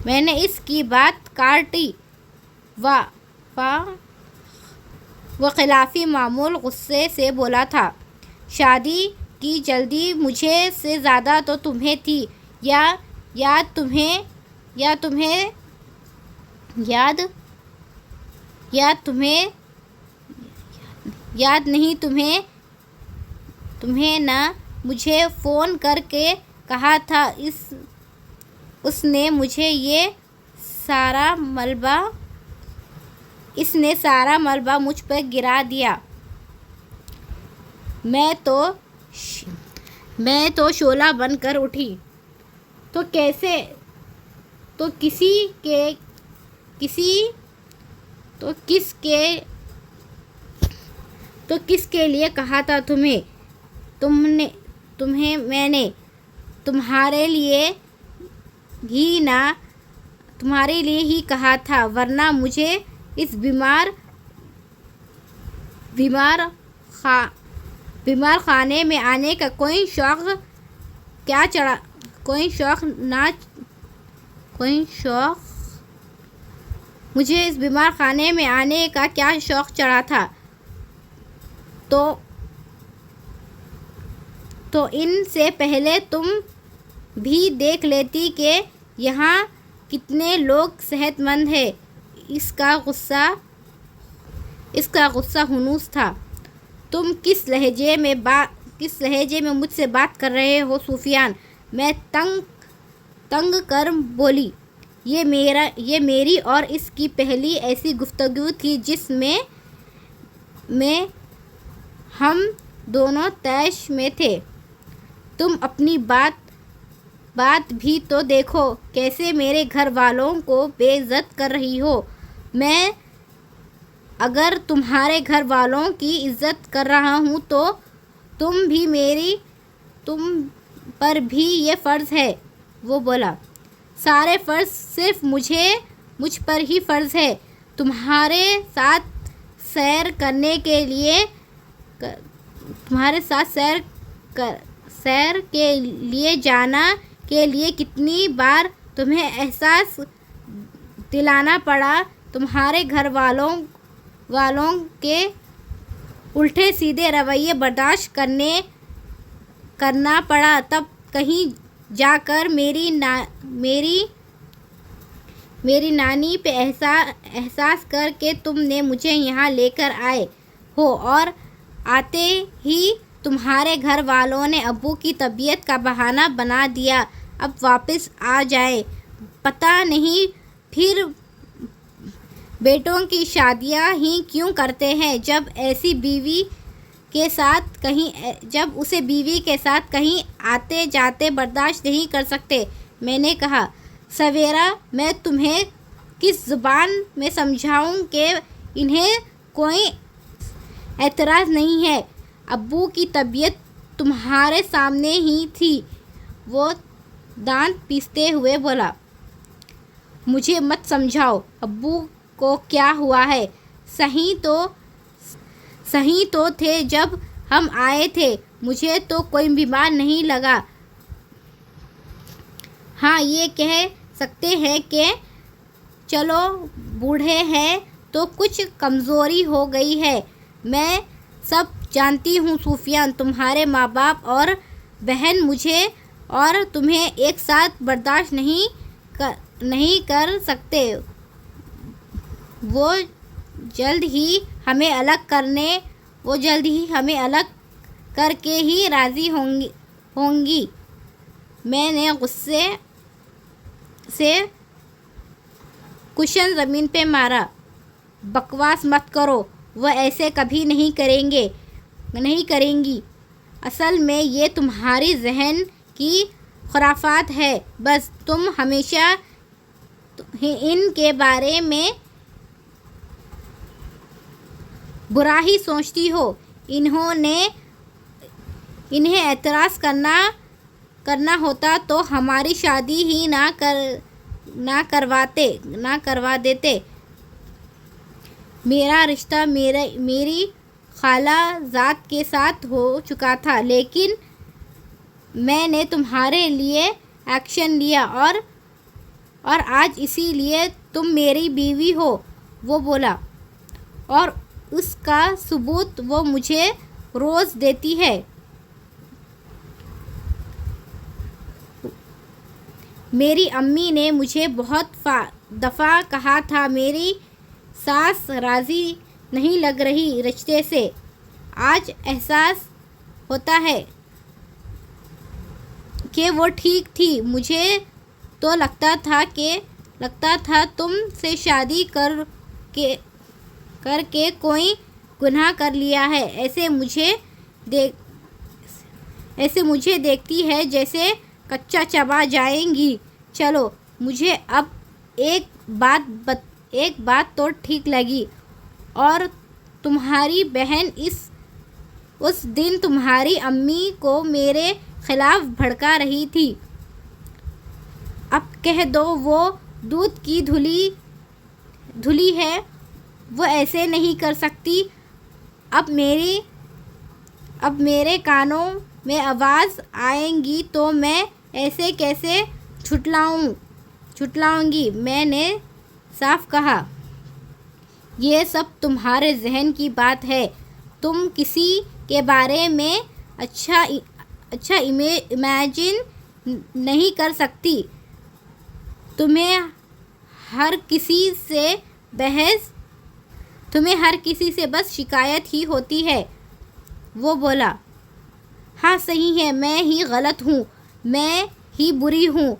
میں نے اس کی بات کاٹی۔ وہ خلاف معمول غصے سے بولا تھا۔ شادی کی جلدی مجھے سے زیادہ تو تمہیں تھی۔ یاد نہیں تمہیں نہ مجھے فون کر کے کہا تھا اس نے سارا ملبہ مجھ پر گرا دیا۔ میں تو شعلہ بن کر اٹھی۔ تو کس کے لیے کہا تھا تمہیں میں نے؟ تمہارے لیے ہی کہا تھا، ورنہ مجھے اس بیمار خانے میں آنے کا کوئی شوق مجھے اس بیمار خانے میں آنے کا کیا شوق چڑھا تھا، تو ان سے پہلے تم بھی دیکھ لیتی کہ یہاں کتنے لوگ صحت مند ہیں۔ اس کا غصہ ہنوس تھا۔ تم کس لہجے میں مجھ سے بات کر رہے ہو سفیان؟ میں تنگ کر بولی۔ یہ میری اور اس کی پہلی ایسی گفتگو تھی جس میں ہم دونوں طیش میں تھے۔ تم اپنی بات بھی تو دیکھو، کیسے میرے گھر والوں کو بے عزت کر رہی ہو۔ میں اگر تمہارے گھر والوں کی عزت کر رہا ہوں تو تم پر بھی یہ فرض ہے، وہ بولا۔ سارے فرض صرف مجھ پر ہی فرض ہے۔ تمہارے ساتھ سیر کے لیے جانا کے لیے کتنی بار تمہیں احساس دلانا پڑا، تمہارے گھر والوں کے الٹے سیدھے رویے برداشت کرنا پڑا، تب کہیں جا کر میری نانی پہ احساس کر کے تم نے مجھے یہاں لے کر آئے ہو، اور آتے ہی تمہارے گھر والوں نے ابو کی طبیعت کا بہانہ بنا دیا، اب واپس آ جائیں۔ پتہ نہیں پھر بیٹوں کی شادیاں ہی کیوں کرتے ہیں جب اسے بیوی کے ساتھ کہیں آتے جاتے برداشت نہیں کر سکتے۔ میں نے کہا، سویرا، میں تمہیں کس زبان میں سمجھاؤں کہ انہیں کوئی اعتراض نہیں ہے؟ ابو کی طبیعت تمہارے سامنے ہی تھی، وہ دانت پیستے ہوئے بولا۔ مجھے مت سمجھاؤ، ابو کو کیا ہوا ہے؟ صحیح تو تھے جب ہم آئے تھے، مجھے تو کوئی بیمار نہیں لگا۔ ہاں، یہ کہہ سکتے ہیں کہ چلو بوڑھے ہیں تو کچھ کمزوری ہو گئی ہے۔ میں سب جانتی ہوں سفیان، تمہارے ماں باپ اور بہن مجھے اور تمہیں ایک ساتھ برداشت نہیں کر سکتے۔ وہ جلد ہی ہمیں الگ کر کے ہی راضی ہوں گی۔ میں نے غصے سے کشن زمین پہ مارا۔ بکواس مت کرو، وہ ایسے کبھی نہیں کریں گی۔ اصل میں یہ تمہاری ذہن کی خرافات ہے، بس تم ہمیشہ ان کے بارے میں برا ہی سوچتی ہو۔ انہیں اعتراض کرنا ہوتا تو ہماری شادی ہی نہ کروا دیتے۔ میرا رشتہ میری خالہ زاد کے ساتھ ہو چکا تھا، لیکن میں نے تمہارے لیے ایکشن لیا اور آج اسی لیے تم میری بیوی ہو، وہ بولا، اور اس کا ثبوت وہ مجھے روز دیتی ہے۔ میری امی نے مجھے بہت دفعہ کہا تھا میری ساس راضی نہیں لگ رہی رشتے سے۔ آج احساس ہوتا ہے کہ وہ ٹھیک تھی۔ مجھے تو لگتا تھا تم سے شادی کر کے کوئی گناہ کر لیا ہے۔ ایسے مجھے دیکھتی ہے جیسے کچا چبا جائیں گی۔ چلو، مجھے اب ایک بات تو ٹھیک لگی، اور تمہاری بہن اس دن تمہاری امی کو میرے خلاف بھڑکا رہی تھی۔ اب کہہ دو وہ دودھ کی دھلی ہے، وہ ایسے نہیں کر سکتی۔ اب میرے کانوں میں آواز آئے گی تو میں ایسے کیسے جھٹلاؤں گی؟ میں نے صاف کہا۔ یہ سب تمہارے ذہن کی بات ہے، تم کسی کے بارے میں اچھا امیجن نہیں کر سکتی، تمہیں ہر کسی سے بس شکایت ہی ہوتی ہے۔ وہ بولا، ہاں صحیح ہے، میں ہی غلط ہوں، میں ہی بری ہوں،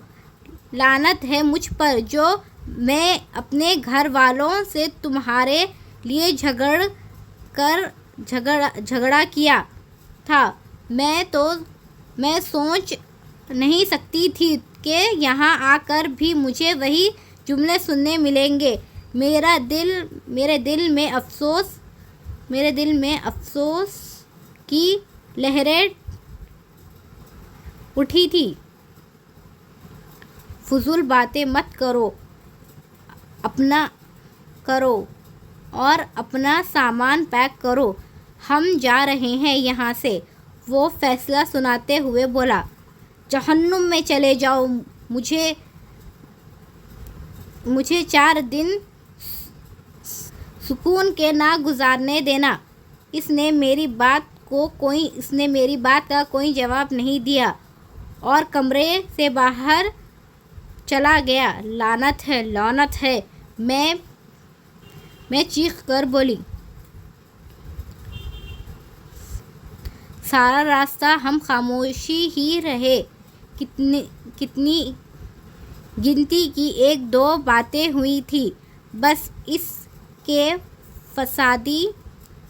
لعنت ہے مجھ پر جو میں اپنے گھر والوں سے تمہارے لیے جھگڑا کیا تھا۔ میں سوچ نہیں سکتی تھی کہ یہاں آ کر بھی مجھے وہی جملے سننے ملیں گے۔ میرے دل میں افسوس کی لہریں اٹھی تھی۔ فضول باتیں مت کرو اور اپنا سامان پیک کرو، ہم جا رہے ہیں یہاں سے۔ وہ فیصلہ سناتے ہوئے بولا، جہنم میں چلے جاؤ، مجھے 4 دن سکون کے نہ گزارنے دینا۔ اس نے میری بات کا کوئی جواب نہیں دیا اور کمرے سے باہر چلا گیا۔ لعنت ہے، میں چیخ کر بولی۔ سارا راستہ ہم خاموشی ہی رہے، کتنی گنتی کی 1-2 باتیں ہوئی تھیں، بس اس کے فسادی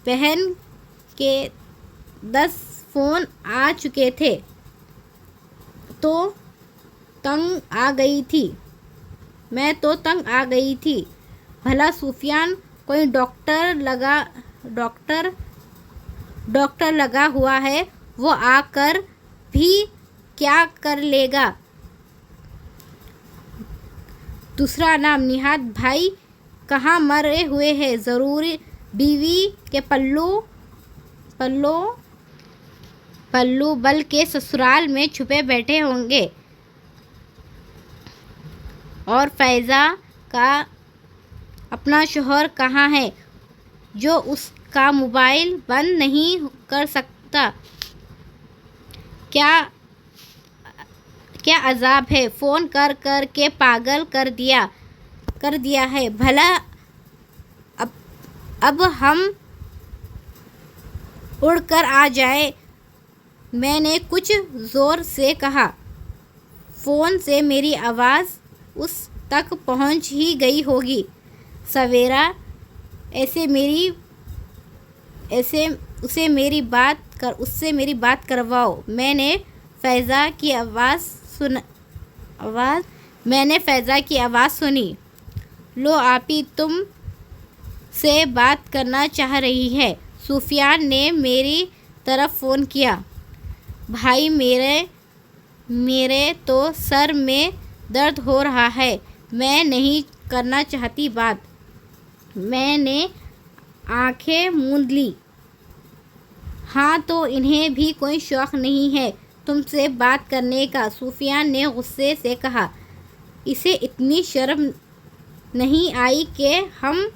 بہن کے 10 فون آ چکے تھے تو تنگ آ گئی تھی۔ بھلا سفیان کوئی ڈاکٹر لگا ہوا ہے، وہ آ کر بھی کیا کر لے گا؟ دوسرا نام نہاد بھائی کہاں مرے ہوئے ہیں، ضرور بیوی کے پلو بل کے سسرال میں چھپے بیٹھے ہوں گے۔ اور فائزہ کا اپنا شوہر کہاں ہے جو اس کا موبائل بند نہیں کر سکتا؟ کیا عذاب ہے، فون کر کر کے پاگل کر دیا ہے۔ بھلا اب ہم اڑ کر آ جائیں، میں نے کچھ زور سے کہا۔ فون سے میری آواز اس تک پہنچ ہی گئی ہوگی۔ سویرا، اسے میری بات کرواؤ۔ میں نے فائزہ کی آواز سنی۔ لو آپی تم سے بات کرنا چاہ رہی ہے۔ سفیان نے میری طرف فون کیا۔ بھائی میرے تو سر میں درد ہو رہا ہے، میں نہیں کرنا چاہتی بات۔ میں نے آنکھیں موند لیں۔ ہاں تو انہیں بھی کوئی شوق نہیں ہے تم سے بات کرنے کا، سفیان نے غصے سے کہا۔ اسے اتنی شرم نہیں آئی کہ ہم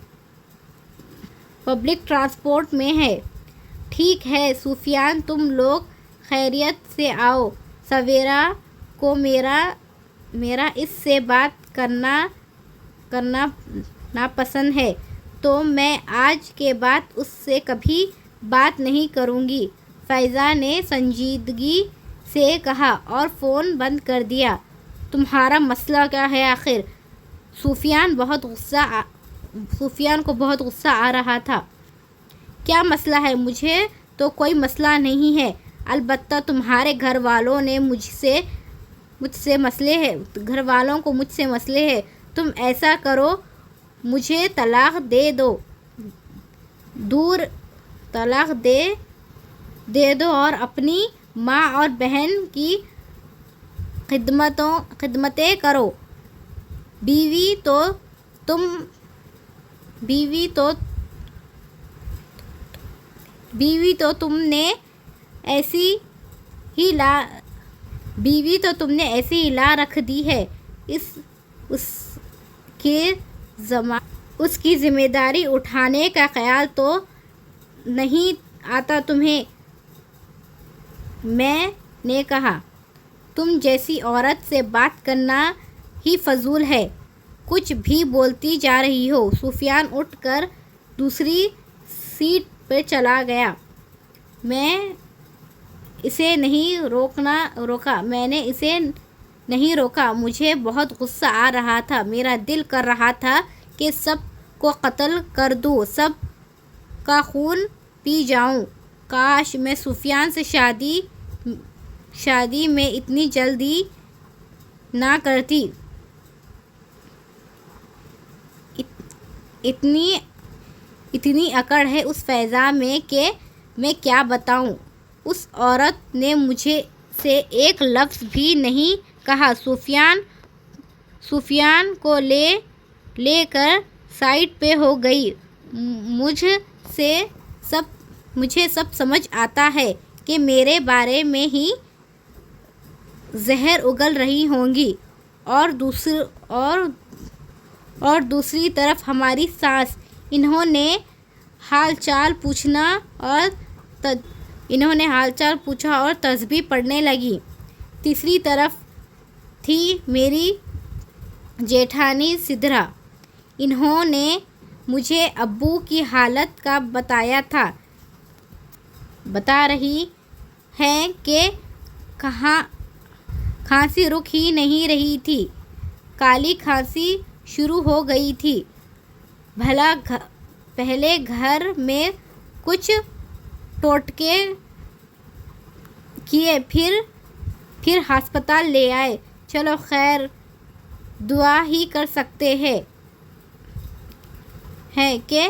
پبلک ٹرانسپورٹ میں ہیں۔ ٹھیک ہے سفیان، تم لوگ خیریت سے آؤ۔ سویرا کو میرا اس سے بات کرنا ناپسند ہے، تو میں آج کے بعد اس سے کبھی بات نہیں کروں گی، فائزہ نے سنجیدگی سے کہا اور فون بند کر دیا۔ تمہارا مسئلہ کیا ہے آخر؟ سفیان کو بہت غصہ آ رہا تھا۔ کیا مسئلہ ہے؟ مجھے تو کوئی مسئلہ نہیں ہے، البتہ تمہارے گھر والوں کو مجھ سے مسئلے ہیں۔ تم ایسا کرو، مجھے طلاق دے دو اور اپنی ماں اور بہن کی خدمتیں کرو۔ بیوی تو تم نے ایسی ہی لا رکھ دی ہے۔ اس اس کی ذمہ داری اٹھانے کا خیال تو نہیں آتا تمہیں؟ میں نے کہا، تم جیسی عورت سے بات کرنا ہی فضول ہے، کچھ بھی بولتی جا رہی ہو۔ سفیان اٹھ کر دوسری سیٹ پہ چلا گیا۔ میں نے اسے نہیں روکا، مجھے بہت غصہ آ رہا تھا، میرا دل کر رہا تھا کہ سب کو قتل کر دوں، سب کا خون پی جاؤں۔ کاش میں سفیان سے شادی میں اتنی جلدی نہ کرتی۔ اتنی اکڑ ہے اس فضا میں کہ میں کیا بتاؤں۔ اس عورت نے مجھ سے ایک لفظ بھی نہیں کہا۔ سفیان کو لے کر سائڈ پہ ہو گئی۔ مجھے سب سمجھ آتا ہے کہ میرے بارے میں ہی زہر اگل رہی ہوں گی۔ اور دوسری طرف ہماری ساس، انہوں نے حال چال پوچھا اور تسبیح پڑھنے لگی۔ تیسری طرف تھی میری جیٹھانی سدھرا، انہوں نے مجھے ابو کی حالت کا بتا رہی ہیں کہ کھانسی رک ہی نہیں رہی تھی، کالی کھانسی شروع ہو گئی تھی۔ پہلے گھر میں کچھ ٹوٹکے کیے، پھر ہسپتال لے آئے۔ چلو خیر، دعا ہی کر سکتے ہیں کہ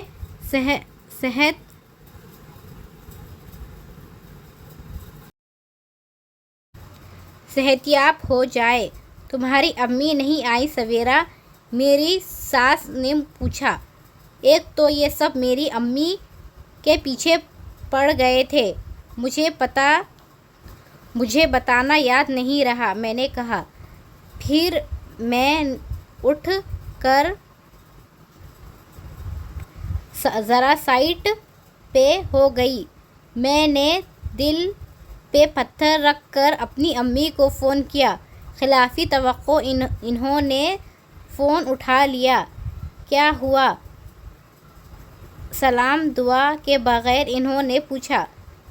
صحت یاب ہو جائے۔ تمہاری امی نہیں آئی سویرا؟ میری ساس نے پوچھا۔ ایک تو یہ سب میری امی کے پیچھے پڑ گئے تھے، مجھے بتانا یاد نہیں رہا، میں نے کہا۔ پھر میں اٹھ کر ذرا سائڈ پہ ہو گئی۔ میں نے دل پہ پتھر رکھ کر اپنی امی کو فون کیا۔ خلاف توقع انہوں نے فون اٹھا لیا۔ کیا ہوا؟ سلام دعا کے بغیر انہوں نے پوچھا۔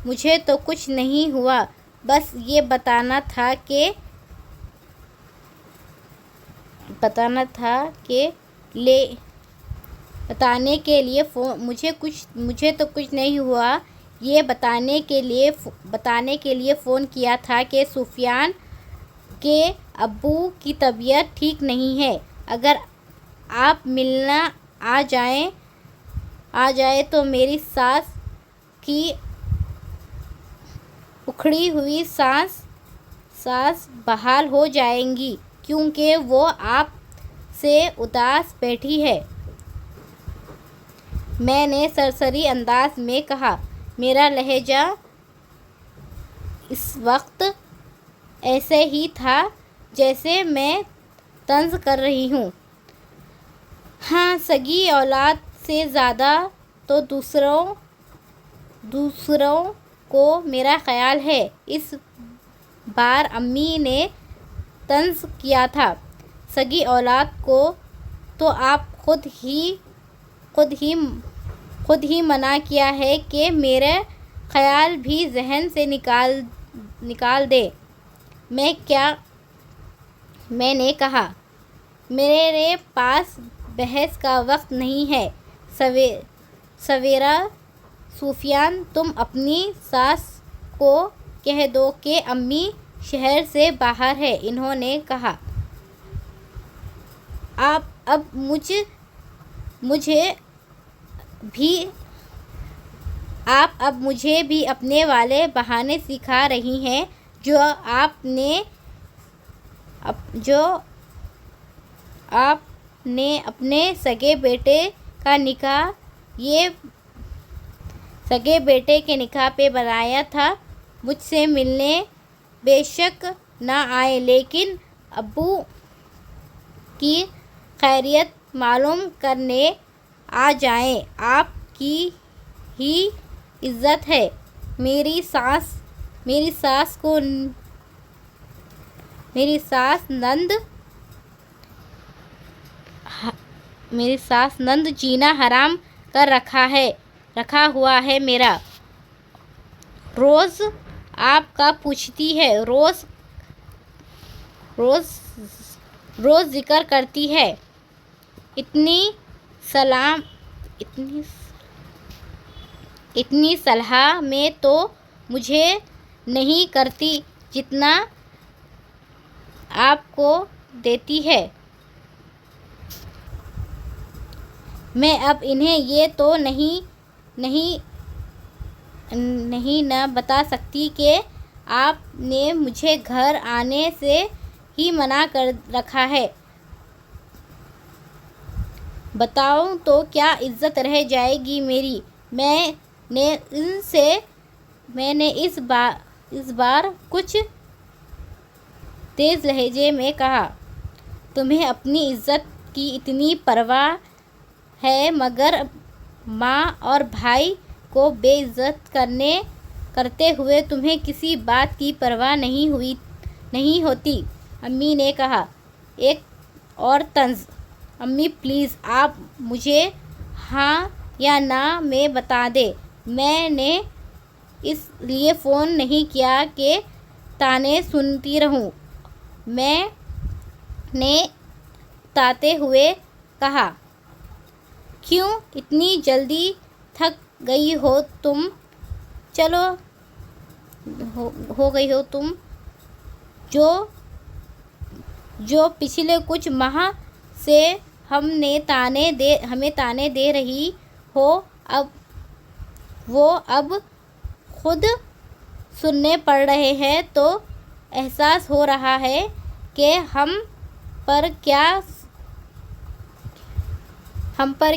مجھے تو کچھ نہیں ہوا، بس یہ بتانے کے لیے فون کیا تھا کہ سفیان کے ابو کی طبیعت ٹھیک نہیں ہے، اگر آپ ملنے آ جائیں تو میری ساس کی اکھڑی ہوئی سانس بحال ہو جائیں گی، کیونکہ وہ آپ سے اداس بیٹھی ہے۔ میں نے سرسری انداز میں کہا۔ میرا لہجہ اس وقت ایسے ہی تھا جیسے میں طنز کر رہی ہوں۔ ہاں، سگی اولاد سے زیادہ تو دوسروں کو میرا خیال ہے۔ اس بار امی نے طنز کیا تھا۔ سگی اولاد کو تو آپ خود ہی منع کیا ہے کہ میرا خیال بھی ذہن سے نکال دیں۔ میں نے کہا، میرے پاس بحث کا وقت نہیں ہے سویرا۔ سفیان، تم اپنی ساس کو کہہ دو کہ امی شہر سے باہر ہیں، انہوں نے کہا۔ آپ اب مجھے بھی اپنے والے بہانے سکھا رہی ہیں۔ جو آپ نے اپنے سگے بیٹے کے نکاح پہ بنایا تھا، مجھ سے ملنے بے شک نہ آئے، لیکن ابو کی خیریت معلوم کرنے آ جائیں، آپ کی ہی عزت ہے۔ میری ساس نند جینا حرام کر رکھا ہوا ہے میرا۔ روز آپ کا پوچھتی ہے، روز ذکر کرتی ہے، اتنی صلاح میں تو مجھے نہیں کرتی جتنا آپ کو دیتی ہے۔ میں اب انہیں یہ تو نہیں نہ بتا سکتی کہ آپ نے مجھے گھر آنے سے ہی منع کر رکھا ہے۔ بتاؤں تو کیا عزت رہ جائے گی میری؟ میں نے اس بار کچھ تیز لہجے میں کہا۔ تمہیں اپنی عزت کی اتنی پرواہ ہے مگر ماں اور بھائی کو بے عزت کرتے ہوئے تمہیں کسی بات کی پرواہ نہیں ہوتی، امی نے کہا۔ ایک اور طنز، امی پلیز آپ مجھے ہاں یا نہ میں بتا دیں۔ میں نے اس لیے فون نہیں کیا کہ طعنے سنتی رہوں، میں نے اتاتے ہوئے کہا۔ کیوں اتنی جلدی تھک گئی ہو تم؟ جو پچھلے کچھ ماہ سے ہمیں طعنے دے رہی ہو وہ اب خود سننے پڑ رہے ہیں تو احساس ہو رہا ہے کہ ہم پر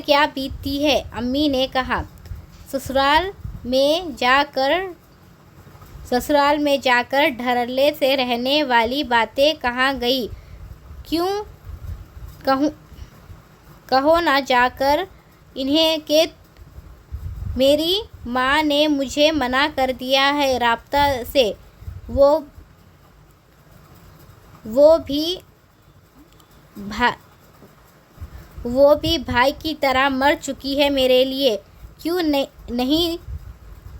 کیا بیتتی ہے، امی نے کہا۔ سسرال میں جا کر دھڑلے سے رہنے والی باتیں کہاں گئیں؟ کیوں کہو نہ جا کر انہیں کہ میری ماں نے مجھے منع کر دیا ہے رابطہ سے، وہ بھی بھائی کی طرح مر چکی ہے میرے لیے۔ کیوں نہیں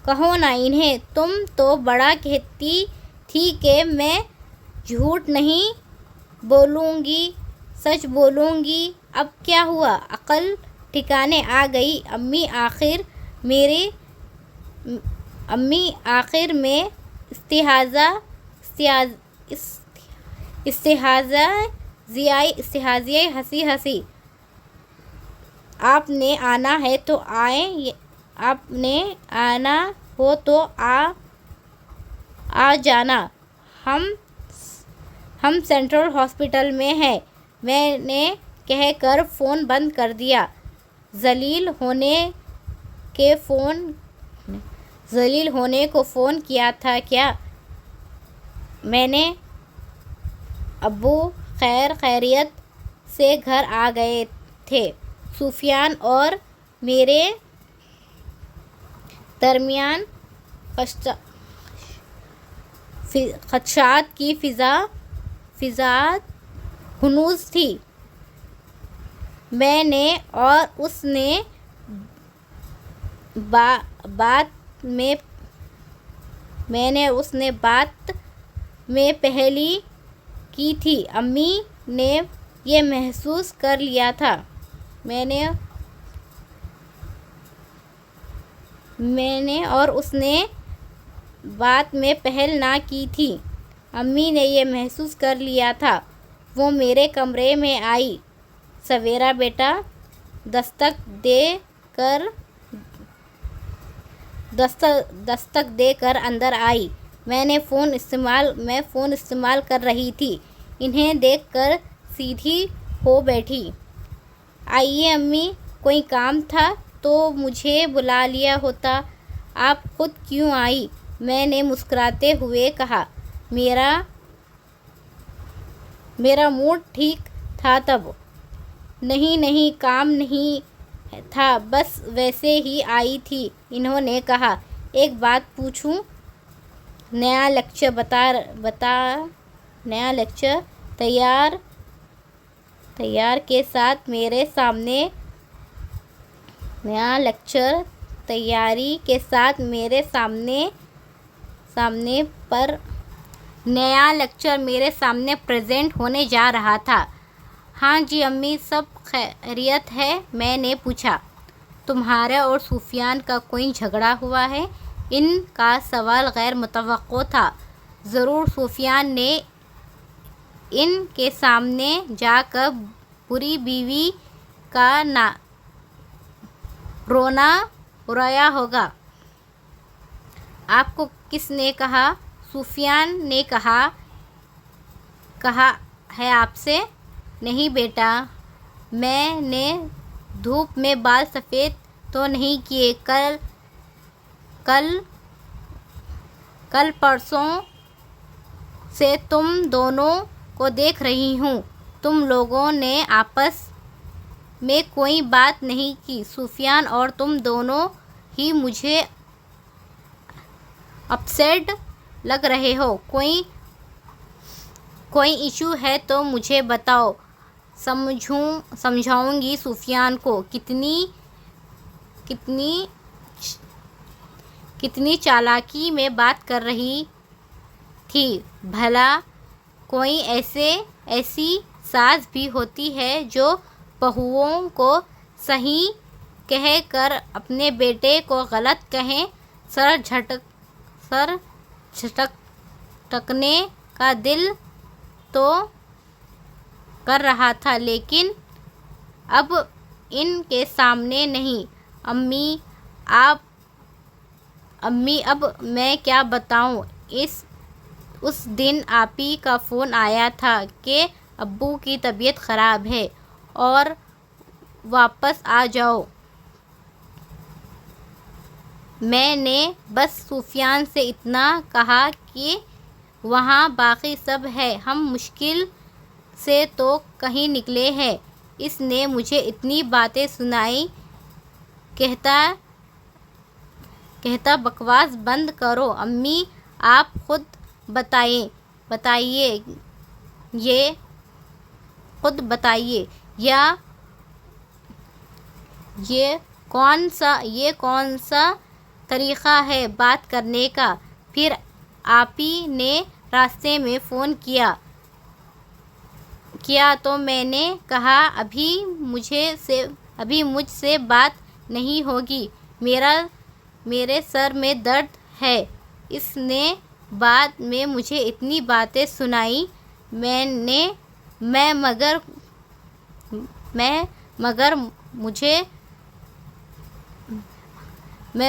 کہو نا انہیں؟ تم تو بڑا کہتی تھی کہ میں جھوٹ نہیں بولوں گی، سچ بولوں گی، اب کیا ہوا؟ عقل ٹھکانے آ گئی؟ امی آخر میں استہزائیہ ہنسی۔ آپ نے آنا ہے تو آئیں، آپ نے آنا ہو تو آ جانا، ہم سینٹرل ہاسپٹل میں ہیں، میں نے کہہ کر فون بند کر دیا۔ ذلیل ہونے کو فون کیا تھا کیا؟ میں نے ابو خیریت سے گھر آ گئے تھے۔ سفیان اور میرے درمیان خدشات کی فضا ہنوز تھی۔ میں نے اور اس نے بات میں پہلی کی تھی، امی نے یہ محسوس کر لیا تھا۔ میں نے اور اس نے بات میں پہل نہ کی تھی، امی نے یہ محسوس کر لیا تھا۔ وہ میرے کمرے میں آئی، سویرا بیٹا، دستک دے کر اندر آئی۔ میں فون استعمال کر رہی تھی، انہیں دیکھ کر سیدھی ہو بیٹھی۔ آئیے امی، کوئی کام تھا تو مجھے بلا لیا ہوتا، آپ خود کیوں آئیں؟ میں نے مسکراتے ہوئے کہا۔ میرا موڈ ٹھیک تھا تب۔ نہیں کام نہیں تھا، بس ویسے ہی آئی تھی۔ انہوں نے کہا، ایک بات پوچھوں؟ نیا لیکچر تیاری کے ساتھ میرے سامنے پریزنٹ ہونے جا رہا تھا۔ ہاں جی امی، سب خیریت ہے؟ میں نے پوچھا۔ تمہارے اور سفیان کا کوئی جھگڑا ہوا ہے؟ ان کا سوال غیر متوقع تھا۔ ضرور، سفیان نے ان کے سامنے جا کر بری بیوی کا رویا ہوگا۔ آپ کو کس نے کہا؟ سفیان نے کہا ہے آپ سے؟ نہیں بیٹا، میں نے دھوپ میں بال سفید تو نہیں کیے، کل پرسوں سے تم دونوں کو دیکھ رہی ہوں۔ تم لوگوں نے آپس میں کوئی بات نہیں کی؟ سفیان اور تم دونوں ہی مجھے اپسیٹ لگ رہے ہو۔ کوئی ایشو ہے تو مجھے بتاؤ، سمجھاؤں گی سفیان کو۔ کتنی چالاکی میں بات کر رہی تھی بھلا؟ کوئی ایسی ساس بھی ہوتی ہے جو بہوؤں کو صحیح کہہ کر اپنے بیٹے کو غلط کہے؟ سر جھٹکنے کا دل تو کر رہا تھا، لیکن اب ان کے سامنے نہیں۔ امی اب میں کیا بتاؤں؟ اس دن آپ ہی کا فون آیا تھا کہ ابو کی طبیعت خراب ہے اور واپس آ جاؤ۔ میں نے بس سفیان سے اتنا کہا کہ وہاں باقی سب ہے، ہم مشکل سے تو کہیں نکلے ہیں۔ اس نے مجھے اتنی باتیں سنائیں، کہتا بکواس بند کرو امی، آپ خود بتائیے یہ کون سا طریقہ ہے بات کرنے کا؟ پھر آپ ہی نے راستے میں فون کیا تو میں نے کہا ابھی مجھ سے بات نہیں ہوگی، میرے سر میں درد ہے۔ اس نے بعد میں مجھے اتنی باتیں سنائیں، میں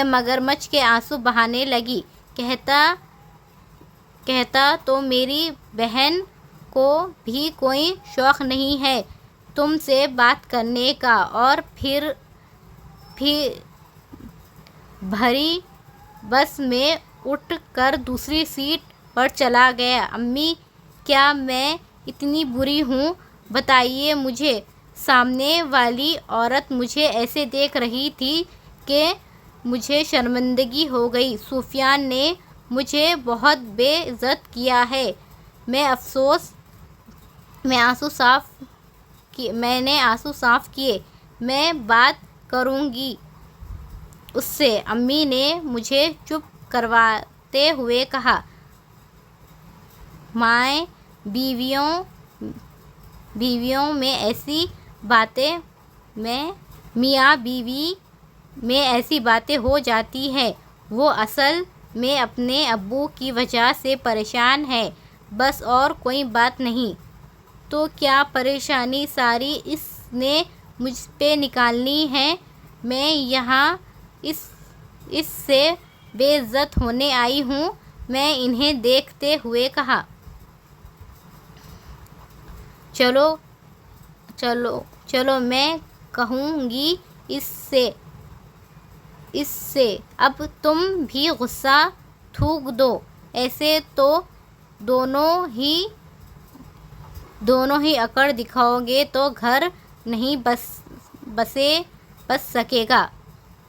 مگرمچھ کے آنسو بہانے لگی۔ کہتا تو میری بہن کو بھی کوئی شوق نہیں ہے تم سے بات کرنے کا، اور پھر بھری بس میں اٹھ کر دوسری سیٹ پر چلا گیا۔ امی، کیا میں اتنی بری ہوں؟ بتائیے مجھے۔ سامنے والی عورت مجھے ایسے دیکھ رہی تھی کہ مجھے شرمندگی ہو گئی۔ سفیان نے مجھے بہت بے عزت کیا ہے۔ میں نے آنسو صاف کیے۔ میں بات کروں گی اس سے، امی نے مجھے چپ کرواتے ہوئے کہا۔ میاں بیوی میں ایسی باتیں ہو جاتی ہیں۔ وہ اصل میں اپنے ابو کی وجہ سے پریشان ہے، بس اور کوئی بات نہیں۔ تو کیا پریشانی ساری اس نے مجھ پہ نکالنی ہے؟ میں یہاں اس سے بے عزت ہونے آئی ہوں۔ میں انہیں دیکھتے ہوئے کہا، چلو میں کہوں گی اس سے، اب تم بھی غصہ تھوک دو، ایسے تو دونوں ہی اکڑ دکھاؤ گے تو گھر نہیں بسے بچ سکے گا۔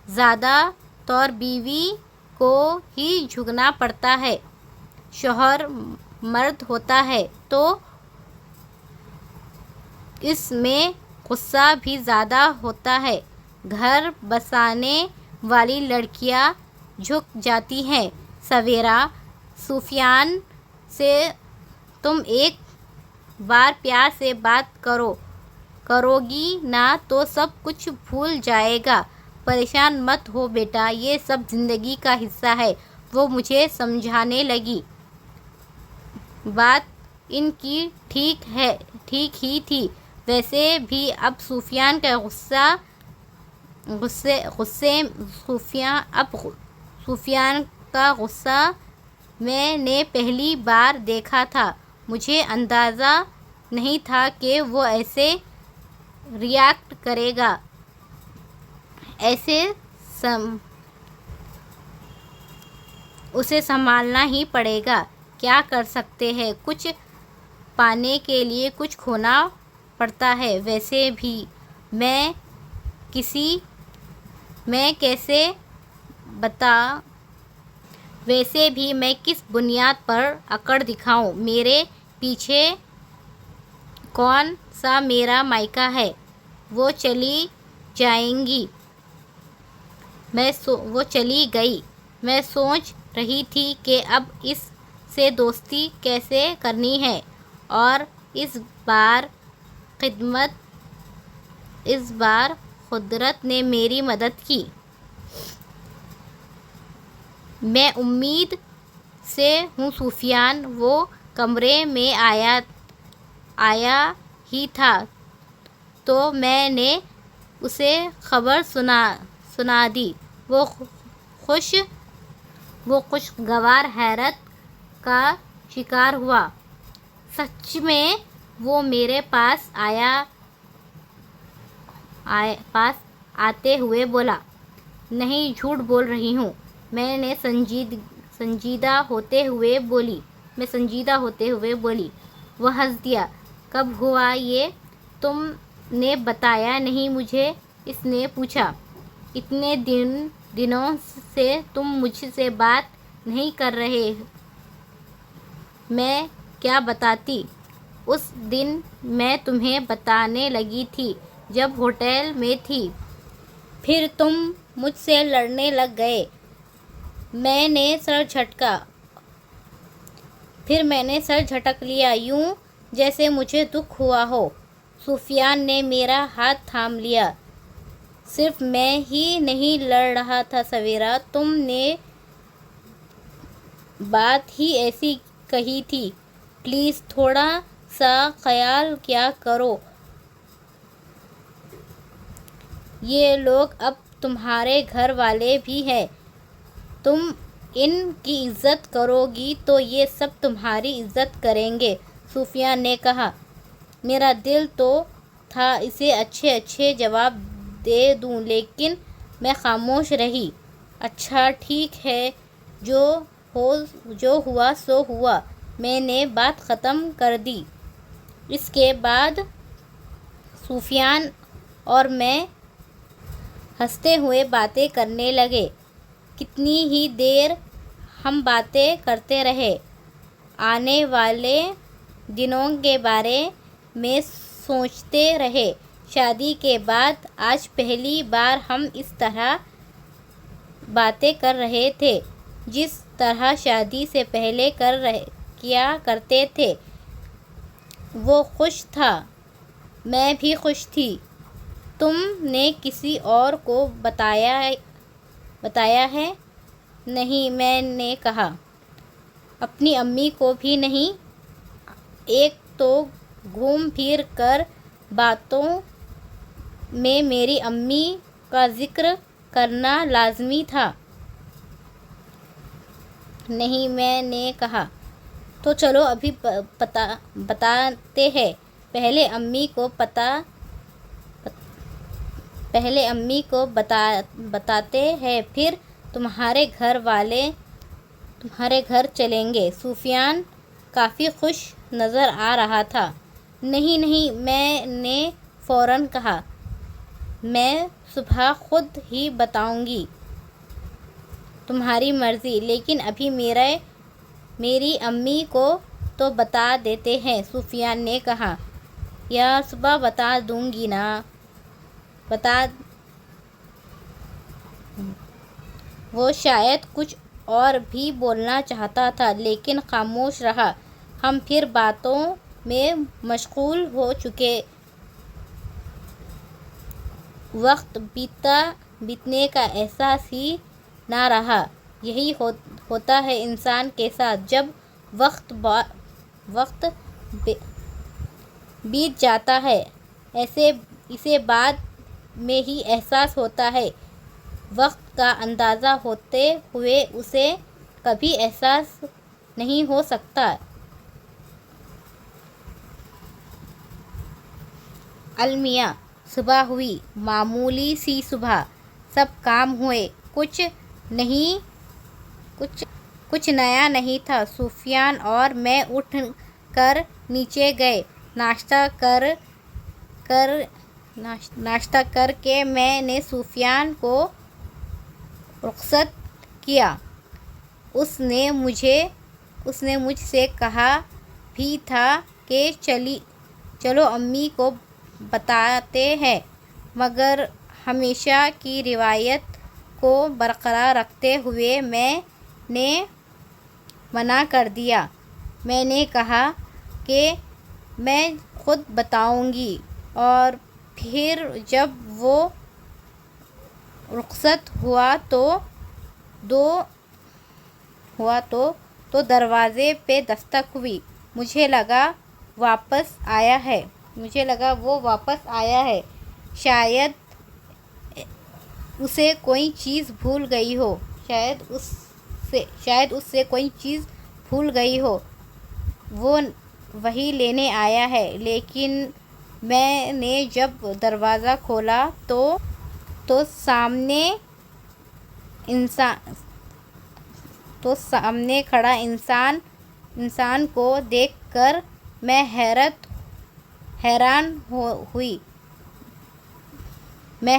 زیادہ طور بیوی کو ہی جھکنا پڑتا ہے۔ شوہر مرد ہوتا ہے تو اس میں غصہ بھی زیادہ ہوتا ہے۔ گھر بسانے والی لڑکیاں جھک جاتی ہیں۔ سویرا، سفیان سے تم ایک بار پیار سے بات کرو گی نا تو سب کچھ بھول جائے گا۔ پریشان مت ہو بیٹا، یہ سب زندگی کا حصہ ہے، وہ مجھے سمجھانے لگی۔ بات ان کی ٹھیک ہی تھی۔ ویسے بھی اب سفیان کا غصہ میں نے پہلی بار دیکھا تھا۔ مجھے اندازہ نہیں تھا کہ وہ ایسے ری ایکٹ کرے گا۔ اسے سنبھالنا ہی پڑے گا۔ کیا کر سکتے ہیں، کچھ پانے کے لیے کچھ کھونا پڑتا ہے۔ ویسے بھی میں کس بنیاد پر اکڑ دکھاؤں؟ میرے پیچھے کون سا میرا مائکا ہے؟ وہ چلی گئی۔ میں سوچ رہی تھی کہ اب اس سے دوستی کیسے کرنی ہے، اور اس بار قدرت نے میری مدد کی۔ میں امید سے ہوں سفیان وہ کمرے میں آیا ہی تھا تو میں نے اسے خبر سنا دی۔ وہ خوشگوار حیرت کا شکار ہوا۔ سچ میں؟ وہ میرے پاس آتے ہوئے بولا۔ نہیں، جھوٹ بول رہی ہوں، میں سنجیدہ ہوتے ہوئے بولی۔ وہ ہنس دیا۔ کب ہوا یہ؟ تم نے بتایا نہیں مجھے، اس نے پوچھا۔ اتنے دنوں سے تم مجھ سے بات نہیں کر رہے، میں کیا بتاتی؟ اس دن میں تمہیں بتانے لگی تھی جب ہوٹل میں تھی، پھر تم مجھ سے لڑنے لگ گئے۔ میں نے سر جھٹک لیا، یوں جیسے مجھے دکھ ہوا ہو۔ سفیان نے میرا ہاتھ تھام لیا۔ صرف میں ہی نہیں لڑ رہا تھا سویرا، تم نے بات ہی ایسی کہی تھی۔ پلیز تھوڑا سا خیال کیا کرو، یہ لوگ اب تمہارے گھر والے بھی ہیں۔ تم ان کی عزت کرو گی تو یہ سب تمہاری عزت کریں گے، سفیان نے کہا۔ میرا دل تو تھا اسے اچھے جواب دے دوں، لیکن میں خاموش رہی۔ اچھا ٹھیک ہے، جو ہوا سو ہوا، میں نے بات ختم کر دی۔ اس کے بعد سفیان اور میں ہنستے ہوئے باتیں کرنے لگے۔ کتنی ہی دیر ہم باتیں کرتے رہے، آنے والے دنوں کے بارے میں سوچتے رہے۔ شادی کے بعد آج پہلی بار ہم اس طرح باتیں کر رہے تھے جس طرح شادی سے پہلے کیا کرتے تھے۔ وہ خوش تھا، میں بھی خوش تھی۔ تم نے کسی اور کو بتایا ہے؟ نہیں، میں نے کہا۔ اپنی امی کو بھی نہیں؟ ایک تو گھوم پھر کر باتوں میں میری امی کا ذکر کرنا لازمی تھا۔ نہیں، میں نے کہا۔ تو چلو ابھی بتاتے ہیں، پہلے امی کو بتاتے ہیں، پھر تمہارے گھر چلیں گے۔ سفیان کافی خوش نظر آ رہا تھا۔ نہیں، میں نے فوراً کہا۔ میں صبح خود ہی بتاؤں گی، تمہاری مرضی، لیکن ابھی میری امی کو تو بتا دیتے ہیں، سفیان نے کہا۔ یار صبح بتا دوں گی نا، وہ شاید کچھ اور بھی بولنا چاہتا تھا لیکن خاموش رہا۔ ہم پھر باتوں میں مشغول ہو چکے۔ وقت بیتنے کا احساس ہی نہ رہا۔ یہی ہوتا ہے انسان کے ساتھ، جب وقت بیت جاتا ہے اسے بعد میں ہی احساس ہوتا ہے۔ وقت کا اندازہ ہوتے ہوئے اسے کبھی احساس نہیں ہو سکتا۔ المیہ صبح ہوئی، معمولی سی صبح، سب کام ہوئے، کچھ نیا نہیں تھا۔ سفیان اور میں اٹھ کر نیچے گئے۔ ناشتہ کر کے میں نے سفیان کو رخصت کیا۔ اس نے مجھ سے کہا بھی تھا کہ چلو امی کو بتاتے ہیں، مگر ہمیشہ کی روایت کو برقرار رکھتے ہوئے میں نے منع کر دیا۔ میں نے کہا کہ میں خود بتاؤں گی، اور پھر جب وہ رخصت ہوا تو دروازے پہ دستک ہوئی۔ مجھے لگا وہ واپس آیا ہے، شاید اسے کوئی چیز بھول گئی ہو، وہ وہی لینے آیا ہے۔ لیکن میں نے جب دروازہ کھولا تو سامنے کھڑا انسان کو دیکھ کر میں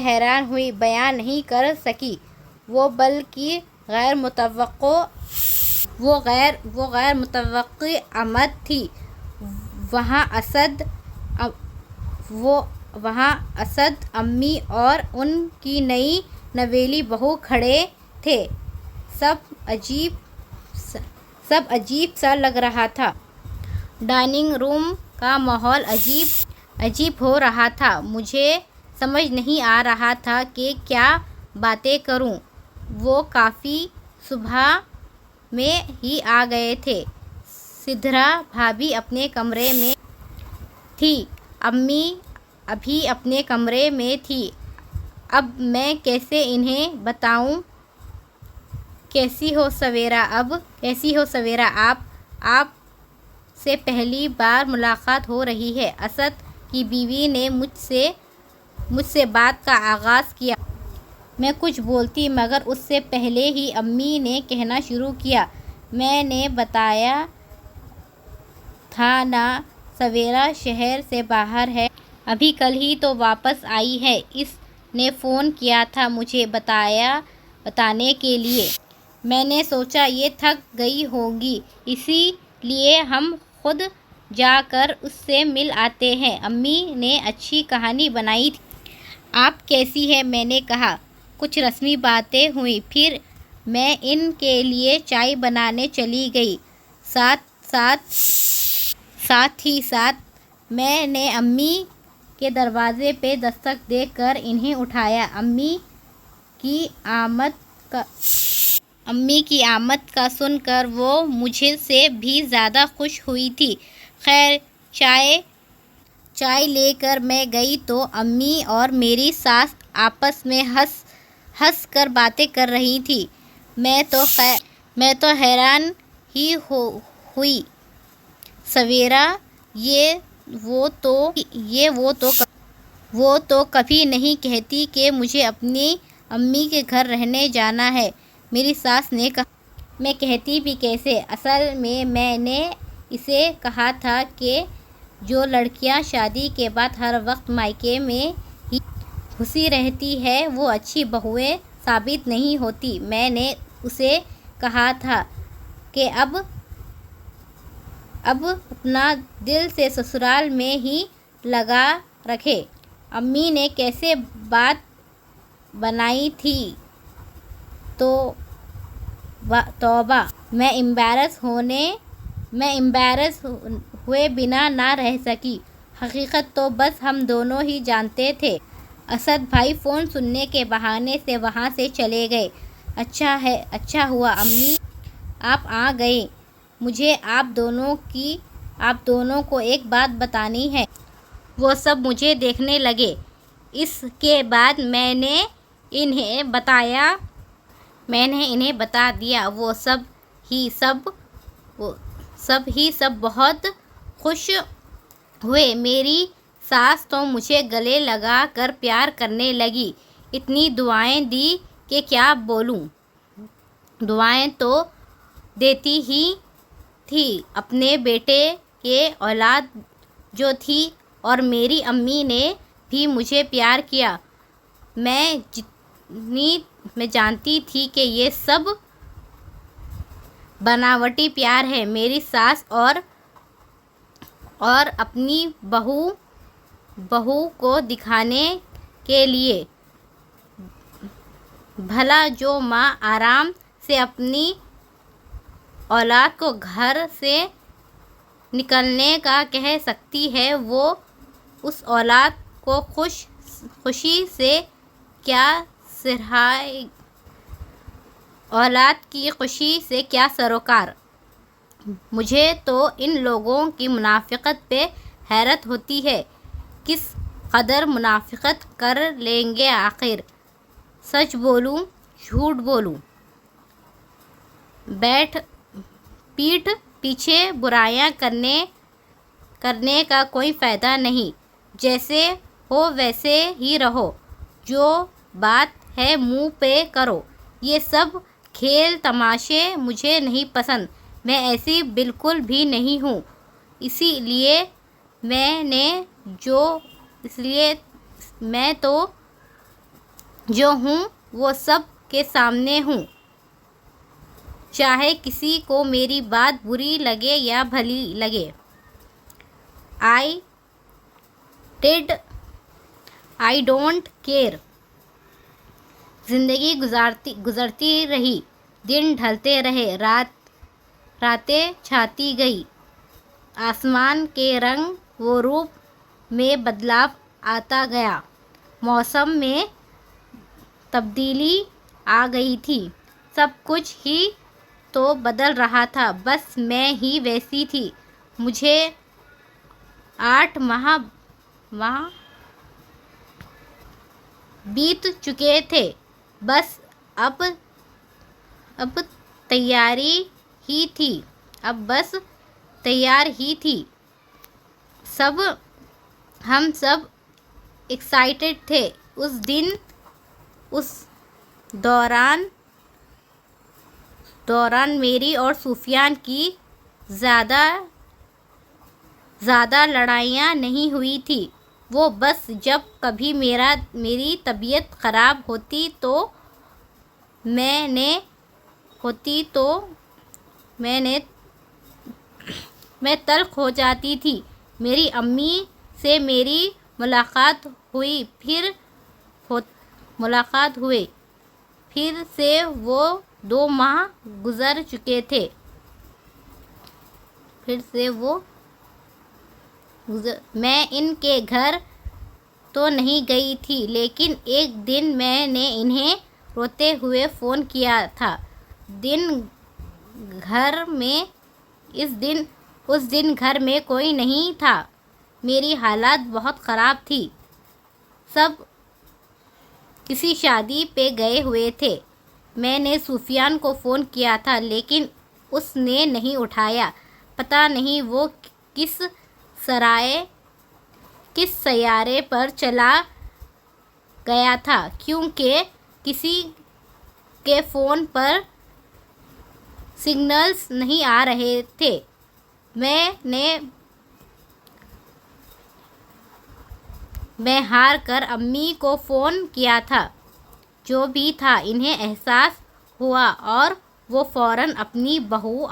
حیران ہوئی، بیان نہیں کر سکی۔ وہ بلکہ غیر متوقع آمد تھی۔ وہاں اسد، امی اور ان کی نئی نویلی بہو کھڑے تھے۔ سب عجیب سا لگ رہا تھا۔ ڈائننگ روم کا ماحول عجیب ہو رہا تھا۔ مجھے سمجھ نہیں آ رہا تھا کہ کیا باتیں کروں۔ وہ کافی صبح میں ہی آ گئے تھے۔ سدھرا بھابھی اپنے کمرے میں تھی، امی ابھی اپنے کمرے میں تھی۔ اب میں کیسے انہیں بتاؤں؟ کیسی ہو سویرا، آپ سے پہلی بار ملاقات ہو رہی ہے۔ اسد کی بیوی نے مجھ سے بات کا آغاز کیا۔ میں کچھ بولتی مگر اس سے پہلے ہی امی نے کہنا شروع کیا۔ میں نے بتایا تھا نا، سویرا شہر سے باہر ہے، ابھی کل ہی تو واپس آئی ہے۔ اس نے فون کیا تھا مجھے بتانے کے لیے۔ میں نے سوچا یہ تھک گئی ہوگی، اسی لیے ہم خود جا کر اس سے مل آتے ہیں۔ امی نے اچھی کہانی بنائی تھی۔ آپ کیسی ہیں؟ میں نے کہا۔ کچھ رسمی باتیں ہوئیں، پھر میں ان کے لیے چائے بنانے چلی گئی۔ ساتھ ہی میں نے امی کے دروازے پہ دستک دے کر انہیں اٹھایا۔ امی کی آمد کا سن کر وہ مجھ سے بھی زیادہ خوش ہوئی تھی۔ خیر چائے لے کر میں گئی تو امی اور میری ساس آپس میں ہنس کر باتیں کر رہی تھیں۔ میں تو حیران ہی ہوئی۔ سویرا وہ تو کبھی نہیں کہتی کہ مجھے اپنی امی کے گھر رہنے جانا ہے، میری ساس نے کہا۔ میں کہتی بھی کیسے؟ اصل میں نے اسے کہا تھا کہ جو لڑکیاں شادی کے بعد ہر وقت مائکے میں ہی گھسی رہتی ہے وہ اچھی بہویں ثابت نہیں ہوتی۔ میں نے اسے کہا تھا کہ اب اپنا دل سے سسرال میں ہی لگا رکھے۔ امی نے کیسے بات بنائی تھی توبہ! میں امبیرس ہوئے بنا نہ رہ سکی۔ حقیقت تو بس ہم دونوں ہی جانتے تھے۔ اسد بھائی فون سننے کے بہانے سے وہاں سے چلے گئے۔ اچھا ہوا امی آپ آ گئیں، مجھے آپ دونوں کو ایک بات بتانی ہے۔ وہ سب مجھے دیکھنے لگے۔ اس کے بعد میں نے انہیں بتا دیا۔ وہ سب بہت خوش ہوئے۔ میری ساس تو مجھے گلے لگا کر پیار کرنے لگی۔ اتنی دعائیں دی کہ کیا بولوں۔ دعائیں تو دیتی ہی تھی، اپنے بیٹے کی اولاد جو تھی، اور میری امی نے بھی مجھے پیار کیا۔ میں جانتی تھی کہ یہ سب بناوٹی پیار ہے۔ میری ساس اور اپنی بہو کو دکھانے کے لیے۔ بھلا جو ماں آرام سے اپنی اولاد کو گھر سے نکلنے کا کہہ سکتی ہے، وہ اس اولاد کو خوشی سے کیا سروکار۔ مجھے تو ان لوگوں کی منافقت پہ حیرت ہوتی ہے۔ کس قدر منافقت کر لیں گے آخر؟ سچ بولوں جھوٹ بولوں؟ پیٹھ پیچھے برائیاں کرنے کا کوئی فائدہ نہیں۔ جیسے ہو ویسے ہی رہو، جو بات ہے منہ پہ کرو۔ یہ سب کھیل تماشے مجھے نہیں پسند۔ میں ایسی بالکل بھی نہیں ہوں۔ اس لیے میں تو جو ہوں وہ سب کے سامنے ہوں، چاہے کسی کو میری بات بری لگے یا بھلی لگے۔ I don't care. زندگی گزرتی رہی، دن ڈھلتے رہے، راتیں چھاتی گئیں، آسمان کے رنگ و روپ میں بدلاؤ آتا گیا، موسم میں تبدیلی آ گئی تھی، سب کچھ ہی تو بدل رہا تھا، بس میں ہی ویسی تھی۔ مجھے 8 ماہ بیت چکے تھے، بس اب تیار ہی تھی۔ ہم سب ایکسائٹیڈ تھے۔ اس دوران میری اور سفیان کی زیادہ لڑائیاں نہیں ہوئی تھیں۔ وہ بس جب کبھی میری طبیعت خراب ہوتی تو میں تلخ ہو جاتی تھی۔ میری امی سے میری ملاقات ہوئی، پھر سے وہ 2 ماہ گزر چکے تھے۔ میں ان کے گھر تو نہیں گئی تھی، لیکن ایک دن میں نے انہیں روتے ہوئے فون کیا تھا۔ اس دن گھر میں کوئی نہیں تھا۔ میری حالت بہت خراب تھی، سب کسی شادی پہ گئے ہوئے تھے۔ میں نے سفیان کو فون کیا تھا، لیکن اس نے نہیں اٹھایا۔ پتہ نہیں وہ کس سیارے پر چلا گیا تھا، کیونکہ کسی کے فون پر سگنلز نہیں آ رہے تھے۔ میں نے میں ہار کر امی کو فون کیا تھا۔ جو بھی تھا انہیں احساس ہوا اور وہ فوراً اپنی بہو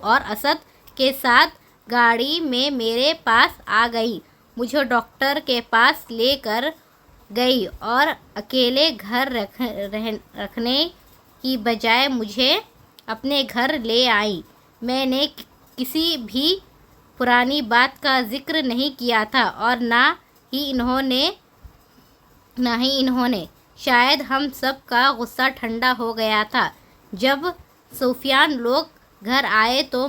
اور اسد کے ساتھ گاڑی میں میرے پاس آ گئی، مجھے ڈاکٹر کے پاس لے کر گئی اور اکیلے گھر رکھنے کی بجائے مجھے اپنے گھر لے آئی۔ میں نے کسی بھی پرانی بات کا ذکر نہیں کیا تھا اور نہ ہی انہوں نے۔ شاید ہم سب کا غصہ ٹھنڈا ہو گیا تھا۔ جب سفیان لوگ گھر آئے تو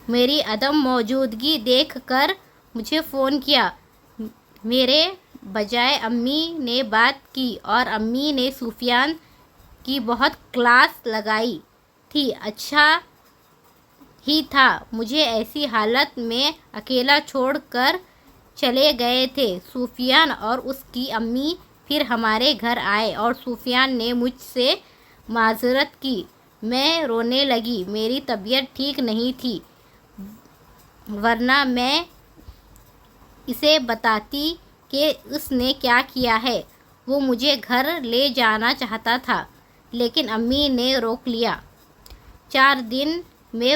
میری عدم موجودگی دیکھ کر مجھے فون کیا۔ میرے بجائے امی نے بات کی اور امی نے سفیان کی بہت کلاس لگائی تھی۔ اچھا ہی تھا مجھے ایسی حالت میں اکیلا چھوڑ کر چلے گئے تھے۔ سفیان اور اس کی امی پھر ہمارے گھر آئے اور سفیان نے مجھ سے معذرت کی۔ میں رونے لگی، میری طبیعت ٹھیک نہیں تھی، ورنہ میں اسے بتاتی کہ اس نے کیا کیا ہے۔ وہ مجھے گھر لے جانا چاہتا تھا لیکن امی نے روک لیا۔ 4 دن میں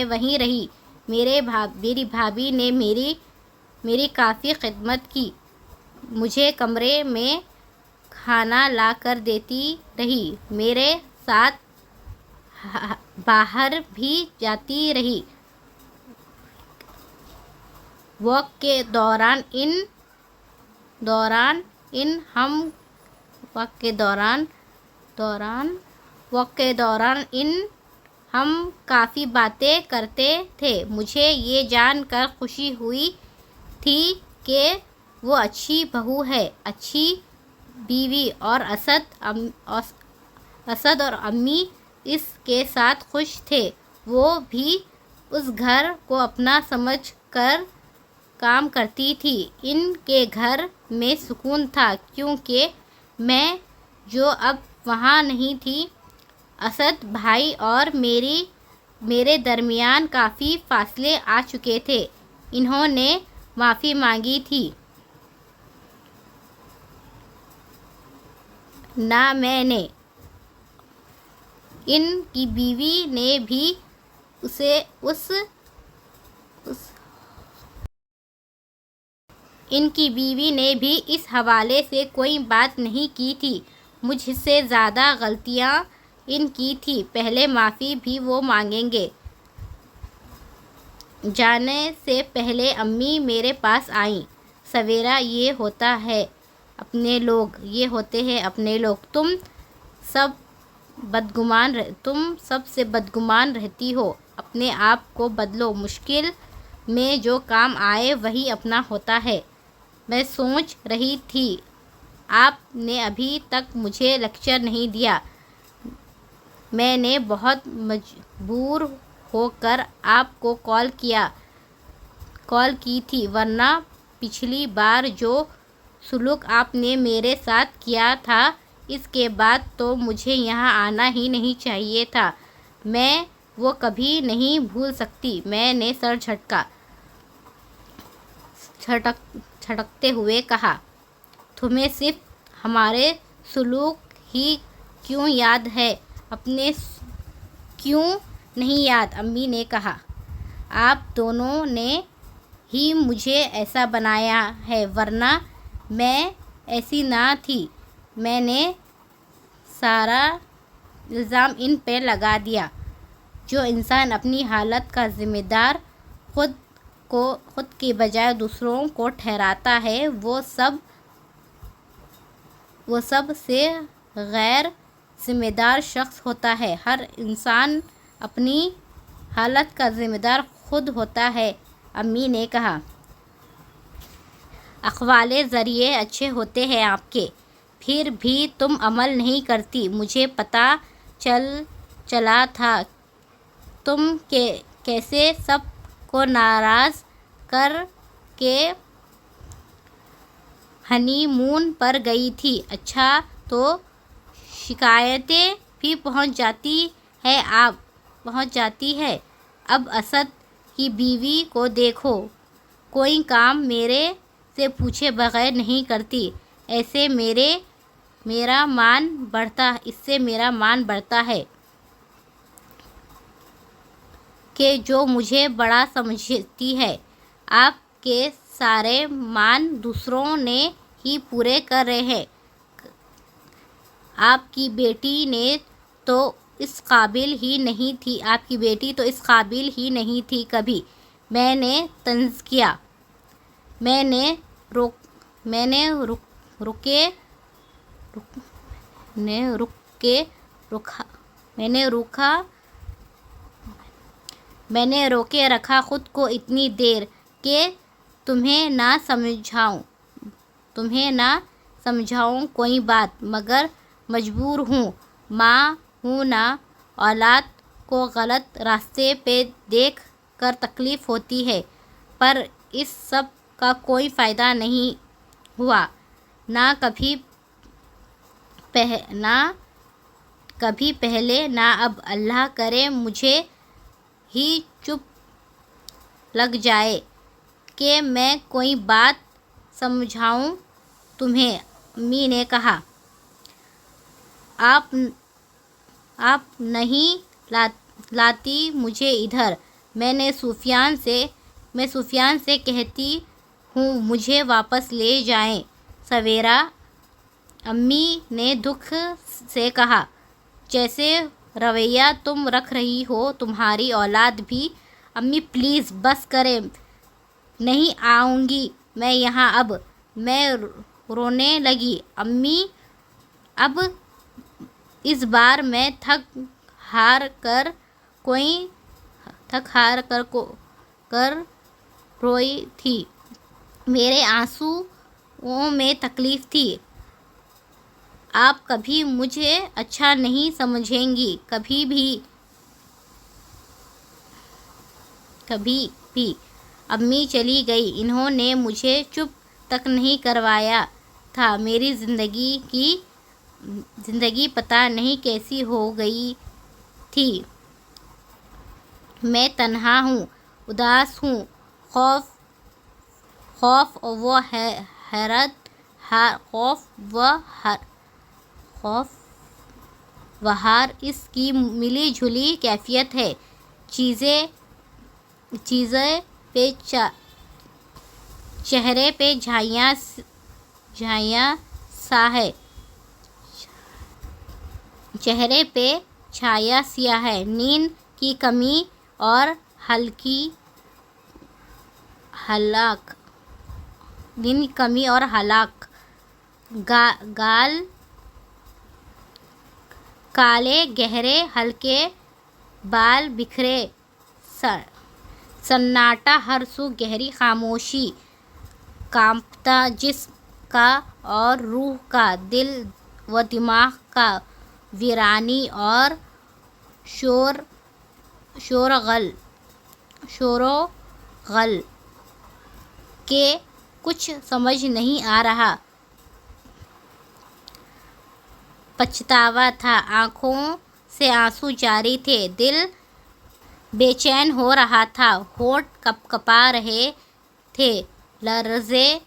وہیں رہی۔ میری بھابھی نے میری کافی خدمت کی، مجھے کمرے میں کھانا لا کر دیتی رہی، میرے ساتھ باہر بھی جاتی رہی۔ واک کے دوران ہم کافی باتیں کرتے تھے۔ مجھے یہ جان کر خوشی ہوئی تھی کہ وہ اچھی بہو ہے، اچھی بیوی، اور اسد اور امی اس کے ساتھ خوش تھے۔ وہ بھی اس گھر کو اپنا سمجھ کر کام کرتی تھی۔ ان کے گھر میں سکون تھا کیونکہ میں جو اب وہاں نہیں تھی۔ اسد بھائی اور میرے درمیان کافی فاصلے آ چکے تھے۔ انہوں نے معافی مانگی تھی، نہ میں نے۔ ان کی بیوی نے بھی اس حوالے سے کوئی بات نہیں کی تھی۔ مجھ سے زیادہ غلطیاں ان کی تھیں، پہلے معافی بھی وہ مانگیں گے۔ جانے سے پہلے امی میرے پاس آئیں۔ سویرا، یہ ہوتے ہیں اپنے لوگ، تم سب سے بدگمان رہتی ہو، اپنے آپ کو بدلو، مشکل میں جو کام آئے وہی اپنا ہوتا ہے۔ میں سوچ رہی تھی آپ نے ابھی تک مجھے لیکچر نہیں دیا۔ میں نے بہت مجبور ہو کر آپ کو کال کی تھی، ورنہ پچھلی بار جو سلوک آپ نے میرے ساتھ کیا تھا اس کے بعد تو مجھے یہاں آنا ہی نہیں چاہیے تھا۔ میں وہ کبھی نہیں بھول سکتی۔ میں نے سر جھٹکتے ہوئے کہا، تمہیں صرف ہمارے سلوک ہی کیوں یاد ہے، اپنے کیوں نہیں یاد؟ امی نے کہا، آپ دونوں نے ہی مجھے ایسا بنایا ہے، ورنہ میں ایسی نہ تھی۔ میں نے سارا الزام ان پہ لگا دیا۔ جو انسان اپنی حالت کا ذمہ دار خود کی بجائے دوسروں کو ٹھہراتا ہے وہ سب سے غیر ذمہ دار شخص ہوتا ہے۔ ہر انسان اپنی حالت کا ذمہ دار خود ہوتا ہے، امی نے کہا۔ اقوال ذریعے اچھے ہوتے ہیں آپ کے، پھر بھی تم عمل نہیں کرتی۔ مجھے پتہ چلا تھا تم کیسے سب کو ناراض کر کے ہنی مون پر گئی تھی۔ اچھا تو شکایتیں بھی پہنچ جاتی ہیں۔ اب اسد کی بیوی کو دیکھو، کوئی کام میرے سے پوچھے بغیر نہیں کرتی، اس سے میرا مان بڑھتا ہے کہ جو مجھے بڑا سمجھتی ہے۔ آپ کے سارے مان دوسروں نے ہی پورے کر رہے ہیں۔ آپ کی بیٹی تو اس قابل ہی نہیں تھی کبھی۔ میں نے طنز کیا۔ میں نے روکے رکھا خود کو اتنی دیر کہ تمہیں نہ سمجھاؤں کوئی بات، مگر مجبور ہوں، ماں ہوں نا۔ اولاد کو غلط راستے پہ دیکھ کر تکلیف ہوتی ہے، پر اس سب کا کوئی فائدہ نہیں ہوا، نہ کبھی پہلے نہ اب۔ اللہ کرے مجھے ہی چپ لگ جائے کہ میں کوئی بات سمجھاؤں تمہیں۔ امی نے کہا، آپ نہیں لاتی مجھے ادھر؟ میں سفیان سے کہتی ہوں مجھے واپس لے جائے سویرا۔ امی نے دکھ سے کہا، جیسے رویہ تم رکھ رہی ہو تمہاری اولاد بھی۔ امی پلیز بس کریں، نہیں آؤں گی میں یہاں اب۔ میں رونے لگی۔ امی اب اس بار میں تھک ہار کر روئی تھی، میرے آنسوؤں میں تکلیف تھی۔ آپ کبھی مجھے اچھا نہیں سمجھیں گی، کبھی بھی۔ امی چلی گئی۔ انہوں نے مجھے چپ تک نہیں کروایا تھا۔ میری زندگی پتہ نہیں کیسی ہو گئی تھی۔ میں تنہا ہوں، اداس ہوں، خوف و ہار اس کی ملی جلی کیفیت ہے۔ چہرے پہ چھایا سیاہ ہے، نیند کی کمی اور ہلاک۔ گال کالے گہرے ہلکے بال بکھرے، سناٹا ہر سو، گہری خاموشی، کانپتا جسم کا اور روح کا، دل و دماغ کا، ویرانی اور شورغل کہ کچھ سمجھ نہیں آ رہا۔ پچھتاوا تھا، آنکھوں سے آنسو جاری تھے، دل بے چین ہو رہا تھا، ہونٹ کپکپا رہے تھے، لرزے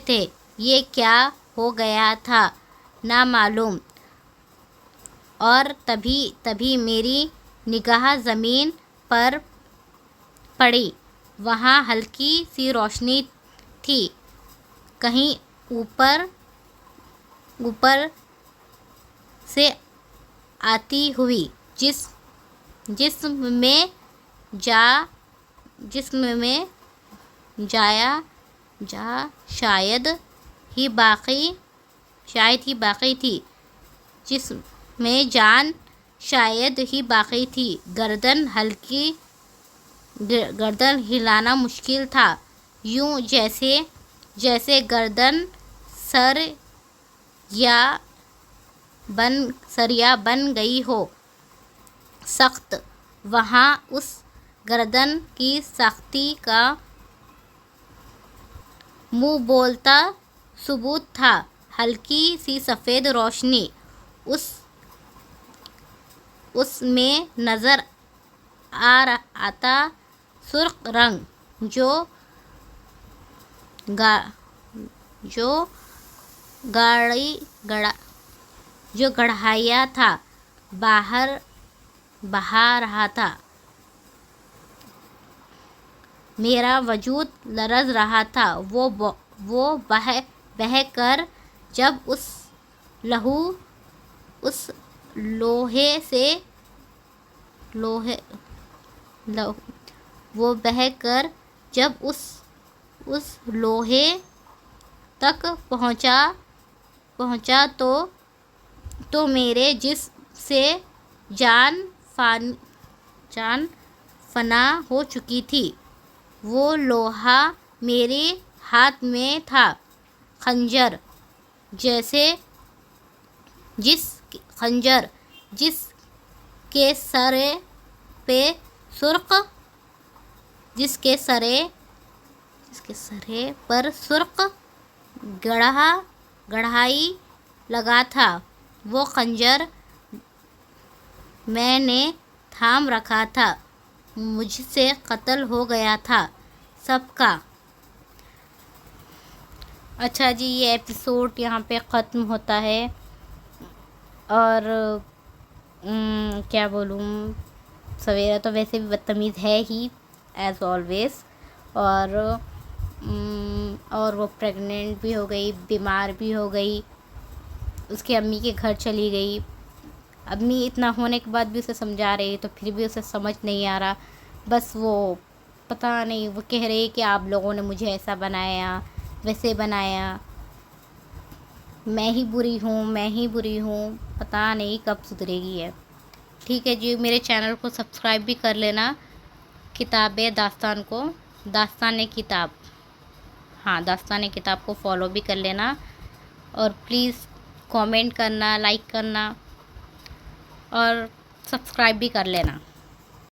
تھے۔ یہ کیا ہو گیا تھا نہ معلوم۔ اور تبھی میری نگاہ زمین پر پڑی، وہاں ہلکی سی روشنی تھی، کہیں اوپر سے آتی ہوئی، جسم میں جا شاید ہی باقی تھی، جسم میں جان شاید ہی باقی تھی۔ گردن ہلانا مشکل تھا، یوں جیسے گردن سر یا بن گئی ہو، سخت۔ وہاں اس گردن کی سختی کا منہ بولتا ثبوت تھا، ہلکی سی سفید روشنی، اس اس میں نظر آتا سرخ رنگ جو گڑھایا تھا بہا رہا تھا۔ میرا وجود لرز رہا تھا۔ وہ بہہ کر جب اس لوہے تک پہنچا تو میرے جسم سے جان فنا ہو چکی تھی۔ وہ لوہا میرے ہاتھ میں تھا خنجر جس کے سرے پر سرخ کڑھائی لگا تھا۔ وہ خنجر میں نے تھام رکھا تھا۔ مجھ سے قتل ہو گیا تھا سب کا۔ اچھا جی، یہ ایپیسوڈ یہاں پہ ختم ہوتا ہے، اور کیا بولوں، سویرا تو ویسے بھی بدتمیز ہے ہی ایز آلویز، اور وہ پریگننٹ بھی ہو گئی، بیمار بھی ہو گئی، اس کی امی کے گھر چلی گئی۔ امی اتنا ہونے کے بعد بھی اسے سمجھا رہی تو پھر بھی اسے سمجھ نہیں آ رہا، بس وہ پتہ نہیں، وہ کہہ رہی کہ آپ لوگوں نے مجھے ایسا بنایا ویسے بنایا، میں ہی بری ہوں، پتہ نہیں کب سدھرے گی ہے۔ ٹھیک ہے جی، میرے چینل کو سبسکرائب بھی کر لینا، داستان کتاب کو فالو بھی کر لینا، اور پلیز کامنٹ کرنا، لائک کرنا، اور سبسکرائب بھی کر لینا۔